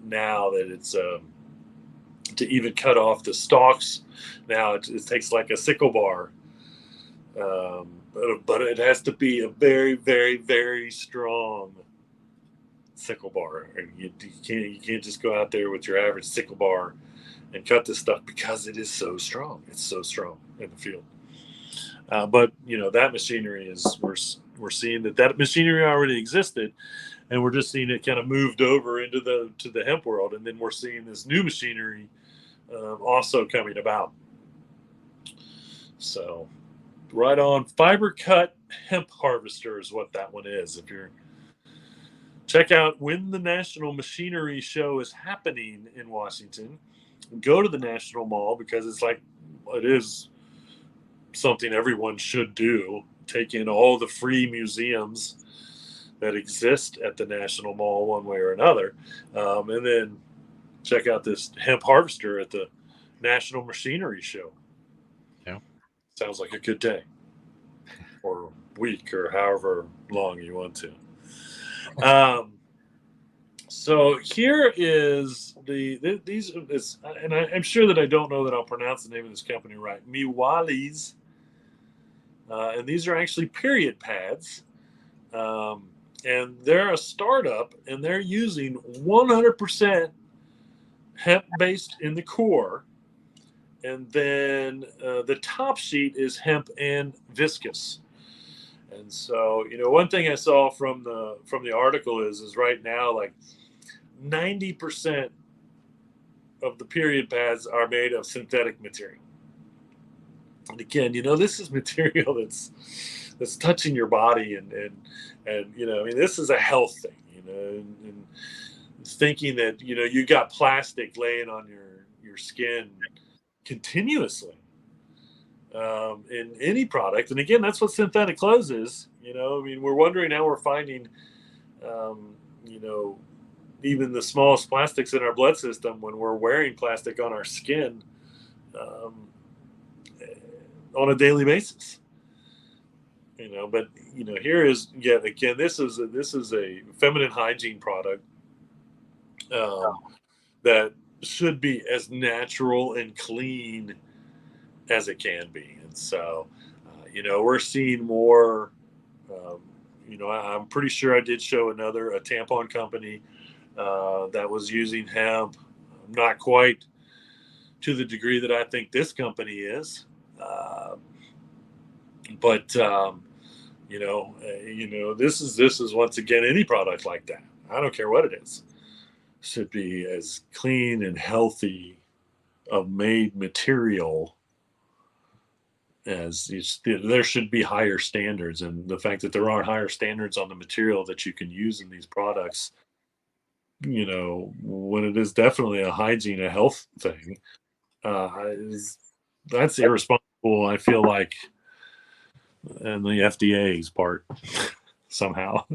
Speaker 2: now that it's to even cut off the stalks. Now it takes like a sickle bar, but it has to be a very, very, very strong sickle bar. You can't just go out there with your average sickle bar and cut this stuff because it is so strong. It's so strong in the field. But that machinery is we're seeing that machinery already existed, and we're just seeing it kind of moved over into the hemp world, and then we're seeing this new machinery also coming about. So, right on. Fiber cut hemp harvester is what that one is. If you're check out when the National Machinery Show is happening in Washington, go to the National Mall because it is something everyone should do. Take in all the free museums that exist at the National Mall one way or another, and then check out this hemp harvester at the National Machinery Show.
Speaker 1: Yeah,
Speaker 2: sounds like a good day or week or however long you want to. So here is and I'm sure that I don't know that I'll pronounce the name of this company right. Miwali's, and these are actually period pads, and they're a startup, and they're using 100% hemp based in the core, and then the top sheet is hemp and viscose. And so, one thing I saw from the article is right now, like 90% of the period pads are made of synthetic material. And again, this is material that's touching your body, and this is a health thing, and thinking that you got plastic laying on your skin continuously in any product. And again, that's what synthetic clothes is. We're wondering how we're finding even the smallest plastics in our blood system when we're wearing plastic on our skin on a daily basis. But here is yet again, this is a feminine hygiene product that should be as natural and clean as it can be. And so, we're seeing more. I'm pretty sure I did show a tampon company that was using hemp, not quite to the degree that I think this company is, but this is once again any product like that. I don't care what it is, should be as clean and healthy of made material as there should be higher standards. And the fact that there aren't higher standards on the material that you can use in these products, when it is definitely a hygiene, a health thing, that's irresponsible, I feel like, and the FDA's part somehow.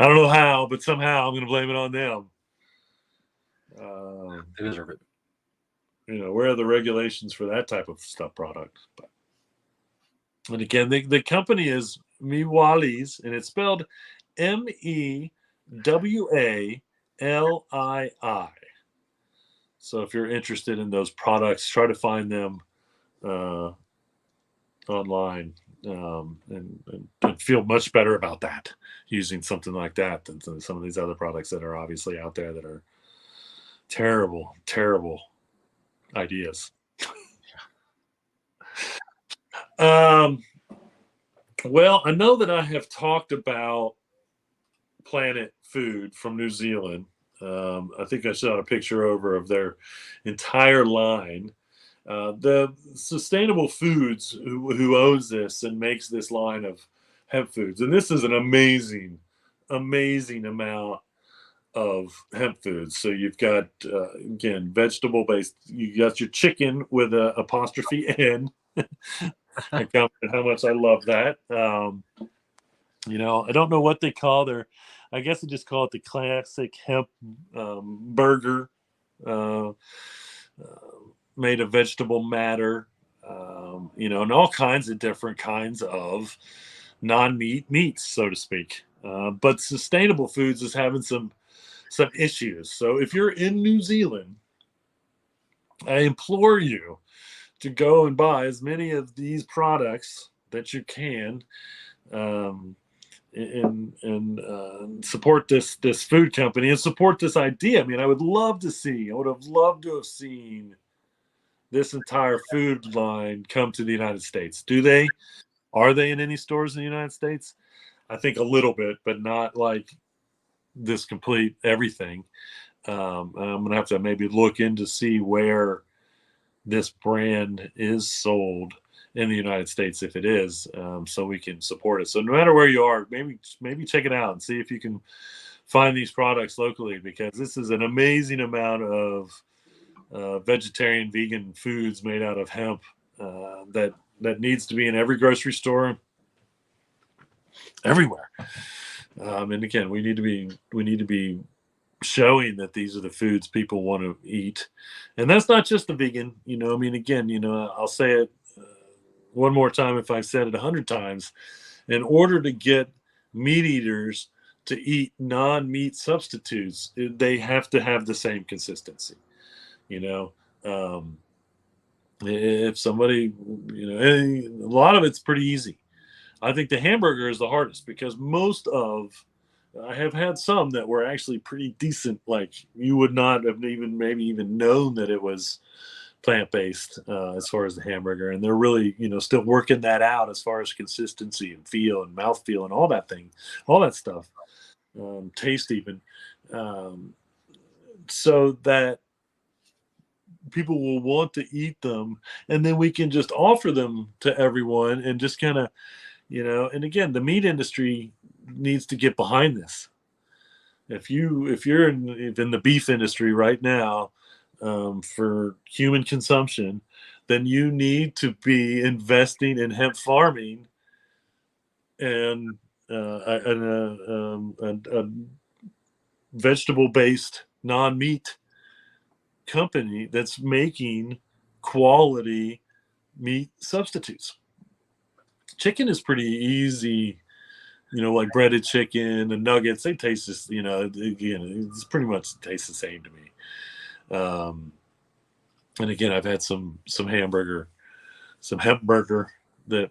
Speaker 2: I don't know how, but somehow I'm going to blame it on them.
Speaker 1: they deserve it.
Speaker 2: Where are the regulations for that type of stuff product? And again, the company is Miwali's, and it's spelled MEWALII. So if you're interested in those products, try to find them online, and feel much better about that using something like that than some of these other products that are obviously out there that are terrible, terrible ideas. Well, I know that I have talked about Planet Food from New Zealand. I think I shot a picture over of their entire line. The Sustainable Foods, who owns this and makes this line of hemp foods, and this is an amazing amount of hemp foods. So you've got again, vegetable based. You got your chicken with a apostrophe N. I commented how much I love that. I don't know what they call their. I guess they just call it the classic hemp burger made of vegetable matter. and all kinds of different kinds of non-meat meats, so to speak. But sustainable foods is having some issues. So if you're in New Zealand, I implore you to go and buy as many of these products that you can, um, and support this food company and support this idea. I mean, I would have loved to have seen this entire food line come to the United States. Are they in any stores in the United States? I think a little bit, but not like this complete everything. I'm gonna have to maybe look in to see where this brand is sold in the United States, if it is, so we can support it. So no matter where you are, maybe check it out and see if you can find these products locally, because this is an amazing amount of vegetarian, vegan foods made out of hemp that needs to be in every grocery store, everywhere. And again, we need to be showing that these are the foods people want to eat, and that's not just the vegan. I mean, again, I'll say it one more time if I've said it 100 times. In order to get meat eaters to eat non-meat substitutes, they have to have the same consistency. Um, if somebody, and a lot of it's pretty easy. I think the hamburger is the hardest, because I have had some that were actually pretty decent. Like, you would not have maybe even known that it was plant-based, as far as the hamburger. And they're really, still working that out as far as consistency and feel and mouthfeel and all that stuff, taste even, so that people will want to eat them. And then we can just offer them to everyone and just kind of, and again, the meat industry needs to get behind this. If you're in the beef industry right now, for human consumption, then you need to be investing in hemp farming and a vegetable-based non-meat company that's making quality meat substitutes. Chicken is pretty easy, like breaded chicken and nuggets. They taste just, again, it's pretty much tastes the same to me. And again, I've had some hemp burger that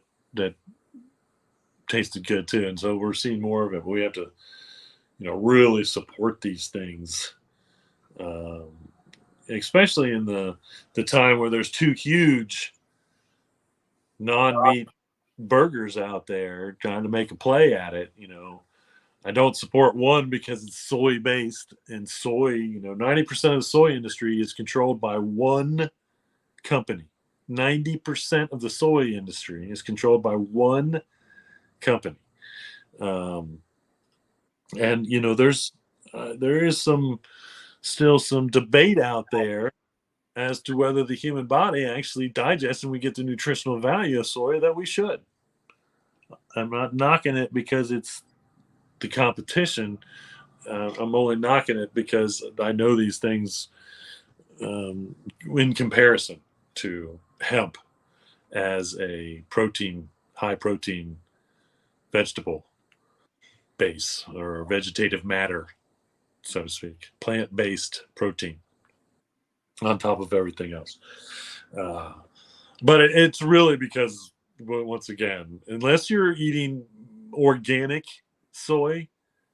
Speaker 2: tasted good too. And so we're seeing more of it. But we have to, really support these things, especially in the time where there's two huge non-meat burgers out there trying to make a play at it. I don't support one because it's soy based, and soy, 90% of the soy industry is controlled by one company. 90% of the soy industry is controlled by one company. And there is still some debate out there as to whether the human body actually digests and we get the nutritional value of soy that we should. I'm not knocking it because it's the competition. I'm only knocking it because I know these things, in comparison to hemp as a high protein vegetable base, or vegetative matter, so to speak, plant-based protein on top of everything else. But it's really because, once again, unless you're eating organic soy,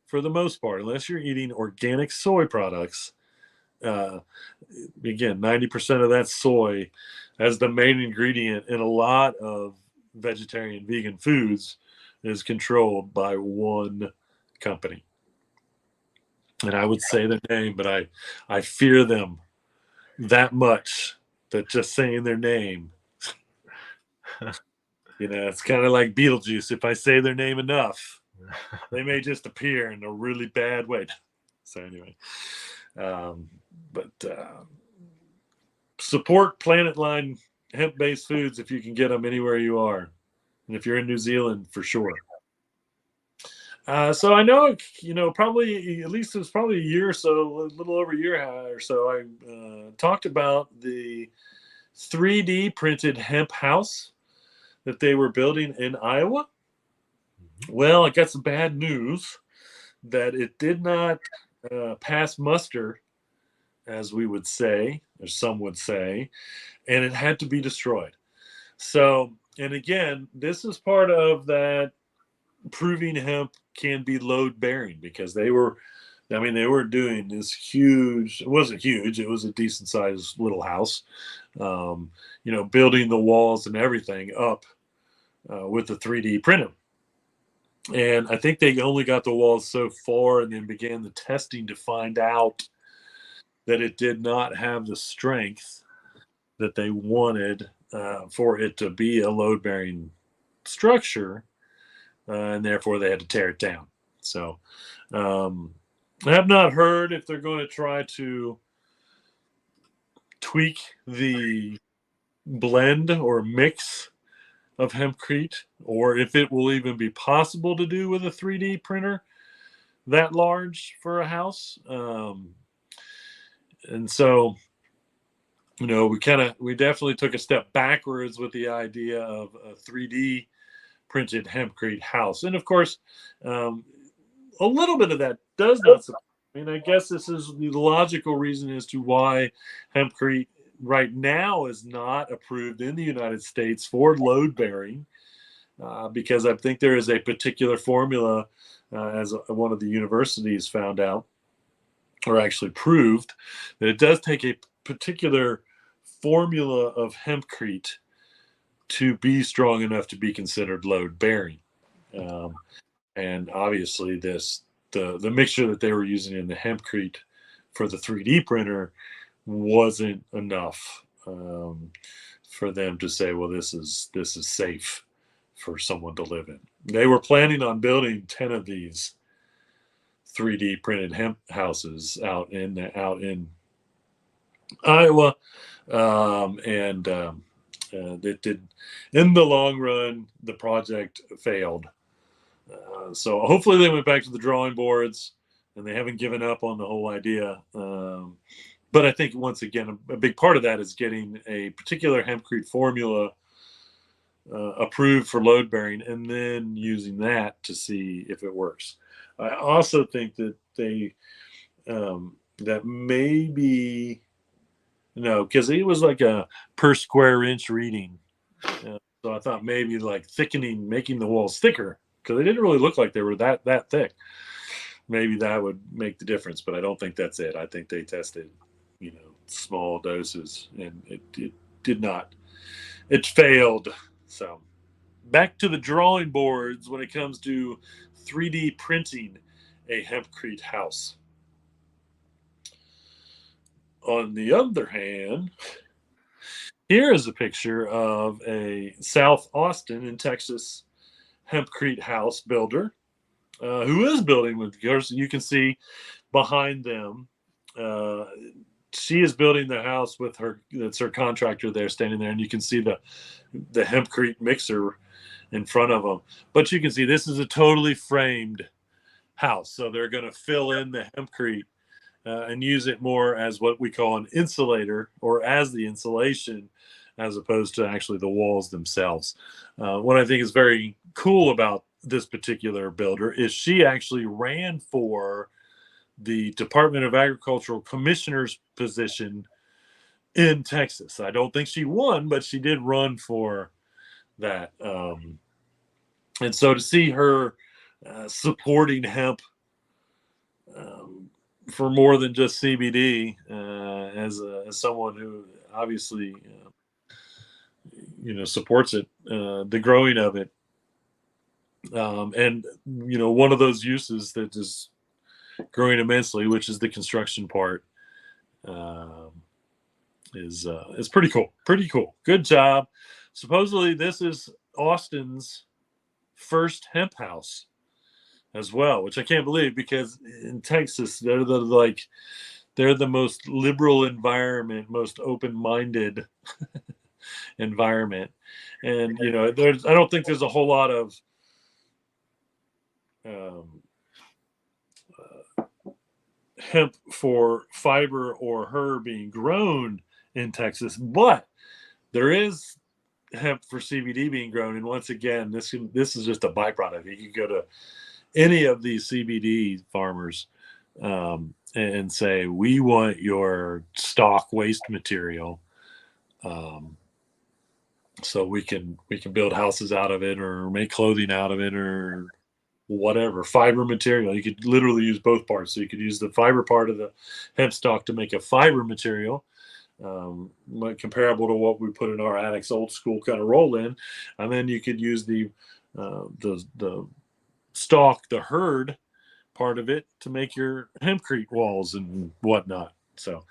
Speaker 2: for the most part, unless you're eating organic soy products, again, 90% of that soy as the main ingredient in a lot of vegetarian, vegan foods is controlled by one company. And I would say their name, but I fear them that much that just saying their name, it's kind of like Beetlejuice. If I say their name enough, they may just appear in a really bad way. So anyway, support Planet Line hemp-based foods if you can get them anywhere you are, and if you're in New Zealand, for sure. So I know, probably at least it was probably a year or so, a little over a year or so, I talked about the 3D printed hemp house that they were building in Iowa. Well, I got some bad news that it did not pass muster, as we would say, or some would say, and it had to be destroyed. So, and again, this is part of that proving hemp can be load bearing, because they were doing this huge, it wasn't huge, it was a decent sized little house, building the walls and everything up with the 3D printer. And I think they only got the walls so far and then began the testing to find out that it did not have the strength that they wanted for it to be a load bearing structure. And therefore they had to tear it down. So I have not heard if they're going to try to tweak the blend or mix of hempcrete, or if it will even be possible to do with a 3D printer that large for a house. And so, we definitely took a step backwards with the idea of a 3D printed hempcrete house. And of course, a little bit of that does not support. I mean, I guess this is the logical reason as to why hempcrete right now is not approved in the United States for load bearing, because I think there is a particular formula, as one of the universities found out, or actually proved, that it does take a particular formula of hempcrete to be strong enough to be considered load bearing. And obviously the mixture that they were using in the hempcrete for the 3D printer wasn't enough for them to say, well, this is safe for someone to live in. They were planning on building 10 of these 3D printed hemp houses out in Iowa, and it did. In the long run, the project failed. So hopefully they went back to the drawing boards, and they haven't given up on the whole idea. But I think, once again, a big part of that is getting a particular hempcrete formula approved for load bearing, and then using that to see if it works. I also think that that maybe, no, because it was like a per square inch reading. So I thought maybe like thickening, making the walls thicker, because they didn't really look like they were that thick. Maybe that would make the difference, but I don't think that's it. I think they tested, small doses, and it did not. It failed. So back to the drawing boards when it comes to 3D printing a hempcrete house. On the other hand, here is a picture of a South Austin in Texas hempcrete house builder who is building with girls. You can see behind them, she is building the house with her. That's her contractor there, standing there, and you can see the hempcrete mixer in front of them. But you can see this is a totally framed house, so they're going to fill in the hempcrete and use it more as what we call an insulator, or as the insulation, as opposed to actually the walls themselves. What I think is very cool about this particular builder is she actually ran for the Department of Agricultural Commissioner's position in Texas. I don't think she won, but she did run for that. And so to see her supporting hemp for more than just CBD, as someone who obviously supports it, the growing of it, and one of those uses that is growing immensely, which is the construction part, is pretty cool. Pretty cool. Good job. Supposedly this is Austin's first hemp house as well, which I can't believe, because in Texas they're the most liberal environment, most open-minded environment, and I don't think there's a whole lot of hemp for fiber or her being grown in Texas, but there is hemp for CBD being grown, and once again, this is just a byproduct. You can go to any of these CBD farmers and say, we want your stock waste material, so we can build houses out of it or make clothing out of it or whatever. Fiber material, you could literally use both parts. So you could use the fiber part of the hemp stalk to make a fiber material, comparable to what we put in our Addicts old school kind of roll in, and then you could use the stalk, the herd part of it, to make your hempcrete walls and whatnot. So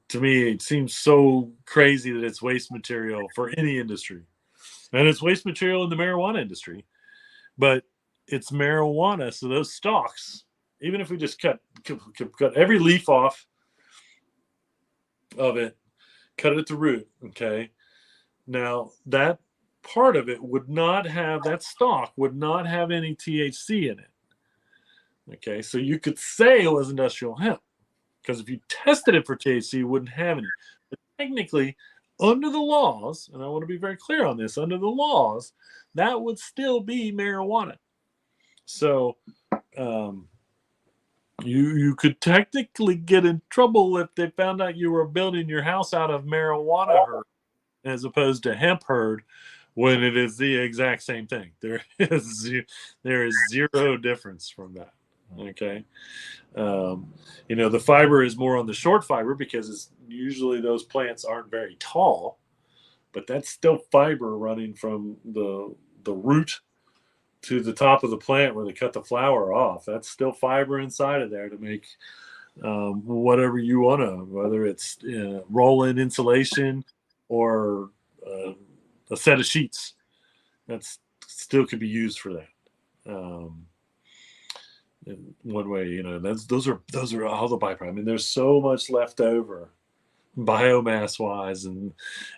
Speaker 2: to me, it seems so crazy that it's waste material for any industry, and it's waste material in the marijuana industry, but it's marijuana. So those stalks, even if we just cut every leaf off of it, cut it at the root, okay, now that part of it would not have, that stalk would not have any THC in it. Okay, so you could say it was industrial hemp, because if you tested it for THC, it wouldn't have any. But technically, under the laws, and I want to be very clear on this, under the laws, that would still be marijuana. So you could technically get in trouble if they found out you were building your house out of marijuana herd as opposed to hemp herd, when it is the exact same thing. There is zero difference from that. Okay. The fiber is more on the short fiber because it's usually those plants aren't very tall, but that's still fiber running from the root to the top of the plant where they cut the flower off. That's still fiber inside of there to make whatever you want to, whether it's roll-in insulation or a set of sheets. That's still could be used for that. In one way, those are all the byproducts. I mean, there's so much left over biomass wise and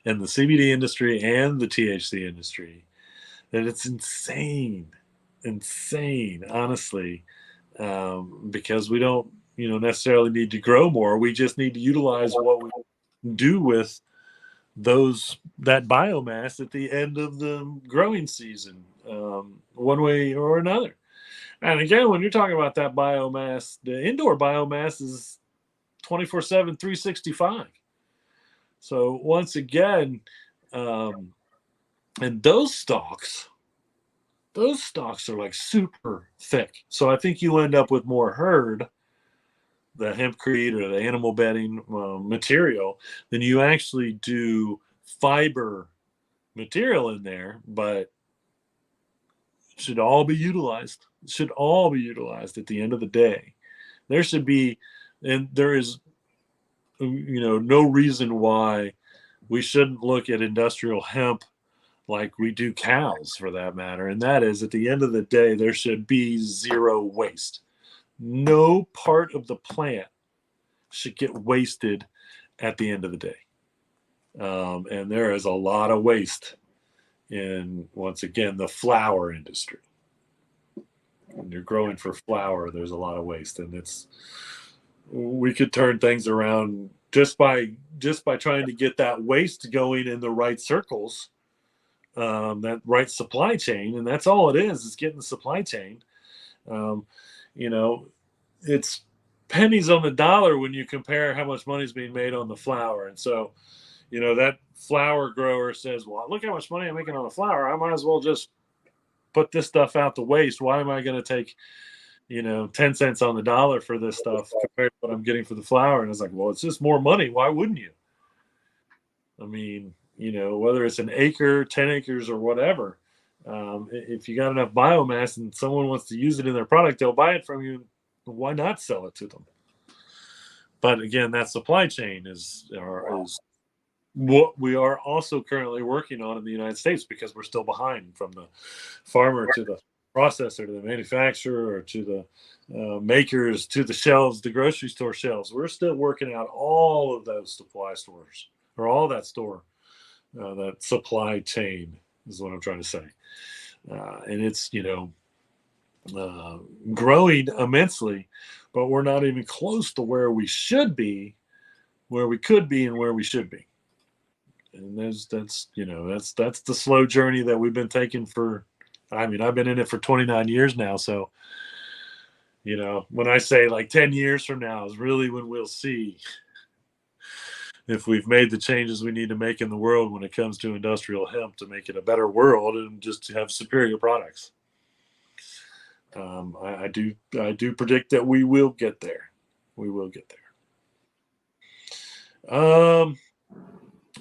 Speaker 2: the CBD industry and the THC industry that it's insane, honestly, because we don't, necessarily need to grow more. We just need to utilize what we do with that biomass at the end of the growing season, one way or another. And again, when you're talking about that biomass, the indoor biomass is 24/7, 365. So once again, and those stalks are like super thick. So I think you end up with more herd, the hempcrete or the animal bedding material, than you actually do fiber material in there. But it should all be utilized. It should all be utilized at the end of the day. There should be, and there is, no reason why we shouldn't look at industrial hemp like we do cows, for that matter. And that is, at the end of the day, there should be zero waste. No part of the plant should get wasted at the end of the day. And there is a lot of waste in, once again, the flower industry. When you're growing for flower, there's a lot of waste, and we could turn things around just by trying to get that waste going in the right circles, that right supply chain, and that's all it is getting the supply chain. It's pennies on the dollar when you compare how much money is being made on the flower. And so, that flower grower says, well, look how much money I'm making on the flower. I might as well just put this stuff out to waste. Why am I going to take, 10 cents on the dollar for this stuff compared to what I'm getting for the flower? And it's like, well, it's just more money. Why wouldn't you? I mean, whether it's an acre, 10 acres or whatever, if you got enough biomass and someone wants to use it in their product, they'll buy it from you. Why not sell it to them? But again, that supply chain is what we are also currently working on in the United States, because we're still behind from the farmer to the processor to the manufacturer to the makers to the shelves, the grocery store shelves. We're still working out all of those supply stores, or all that store, that supply chain is what I'm trying to say. And it's, growing immensely, but we're not even close to where we should be, where we could be, and where we should be. And that's the slow journey that we've been taking for. I mean, I've been in it for 29 years now, so when I say like 10 years from now is really when we'll see if we've made the changes we need to make in the world when it comes to industrial hemp to make it a better world and just to have superior products. I do predict that we will get there. We will get there.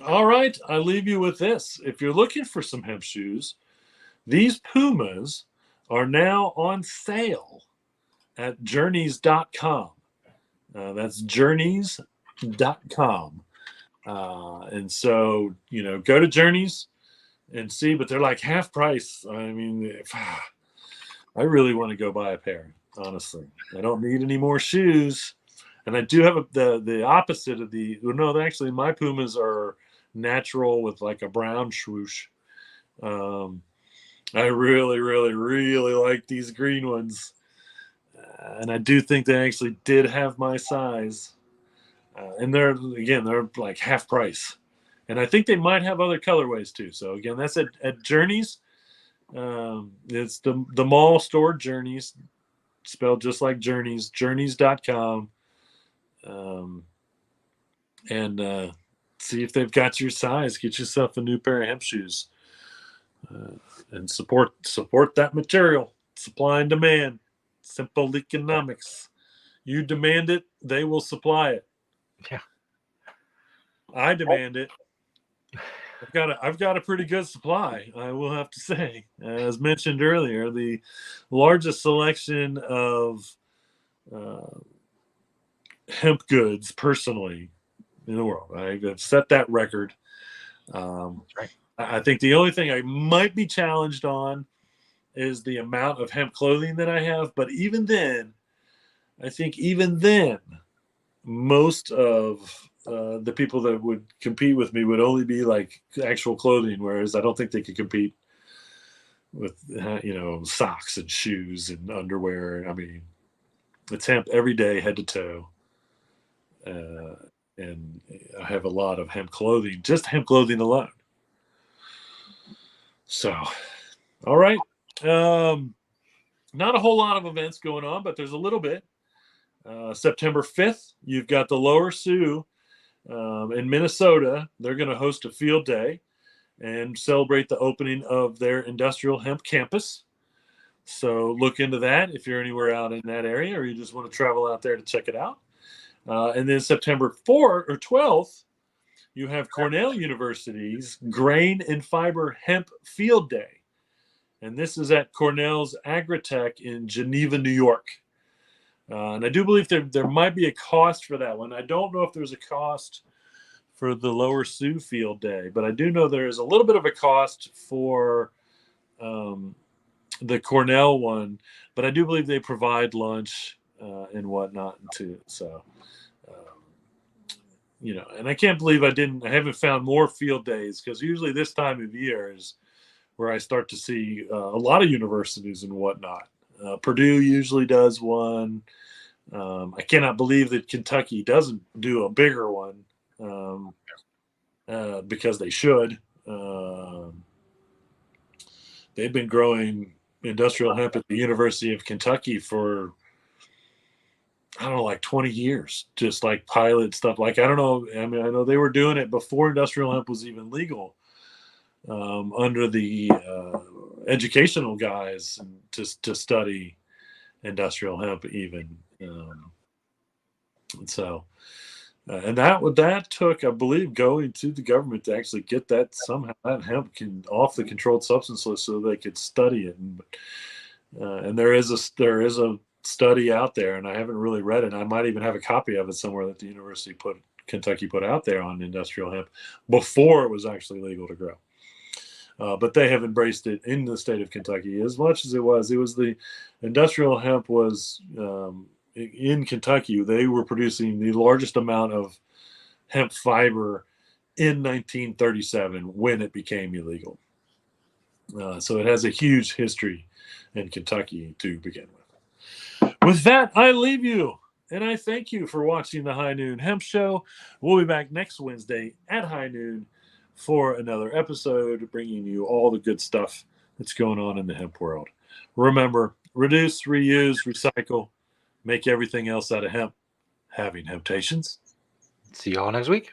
Speaker 2: All right, I leave you with this. If you're looking for some hemp shoes, these Pumas are now on sale at journeys.com. That's journeys.com. And so, go to Journeys and see, but they're like half price. I mean, I really want to go buy a pair, honestly. I don't need any more shoes. And I do have the opposite of actually my Pumas are natural with like a brown swoosh. I really, really, really like these green ones. And I do think they actually did have my size. And they're like half price. And I think they might have other colorways too. So again, that's at Journeys. It's the mall store, Journeys, spelled just like Journeys, journeys.com. And see if they've got your size. Get yourself a new pair of hemp shoes. And support that material. Supply and demand. Simple economics. You demand it, they will supply it.
Speaker 1: Yeah.
Speaker 2: I demand it. I've got a pretty good supply, I will have to say. As mentioned earlier, the largest selection of hemp goods personally in the world. I've set that record.
Speaker 1: Right.
Speaker 2: I think the only thing I might be challenged on is the amount of hemp clothing that I have. But even then, most of the people that would compete with me would only be like actual clothing, whereas I don't think they could compete with socks and shoes and underwear. I mean, it's hemp every day, head to toe, and I have a lot of hemp clothing, just hemp clothing alone. So, all right, not a whole lot of events going on, but there's a little bit. September 5th, you've got the Lower Sioux in Minnesota. They're going to host a field day and celebrate the opening of their industrial hemp campus. So look into that if you're anywhere out in that area or you just want to travel out there to check it out. And then September 4th or 12th, you have Cornell University's Grain and Fiber Hemp Field Day. And this is at Cornell's Agritech in Geneva, New York. And I do believe there might be a cost for that one. I don't know if there's a cost for the Lower Sioux Field Day, but I do know there is a little bit of a cost for the Cornell one. But I do believe they provide lunch and whatnot too. So, and I can't believe I haven't found more field days, because usually this time of year is where I start to see a lot of universities and whatnot. Purdue usually does one. I cannot believe that Kentucky doesn't do a bigger one because they should. They've been growing industrial hemp at the University of Kentucky for, I don't know, like 20 years, just like pilot stuff. Like, I don't know. I mean, I know they were doing it before industrial hemp was even legal, under the educational guys to study industrial hemp even. And so, and that took, I believe, going to the government to actually get that somehow that hemp off the controlled substance list so they could study it. And there is a study out there, and I haven't really read it. I might even have a copy of it somewhere that the Kentucky put out there on industrial hemp before it was actually legal to grow. But they have embraced it in the state of Kentucky as much as it was. It was the industrial hemp was in Kentucky. They were producing the largest amount of hemp fiber in 1937 when it became illegal. So it has a huge history in Kentucky to begin with. With that, I leave you, and I thank you for watching the High Noon Hemp Show. We'll be back next Wednesday at high noon for another episode, bringing you all the good stuff that's going on in the hemp world. Remember, reduce, reuse, recycle, make everything else out of hemp. Having Hemptations.
Speaker 1: See y'all next week.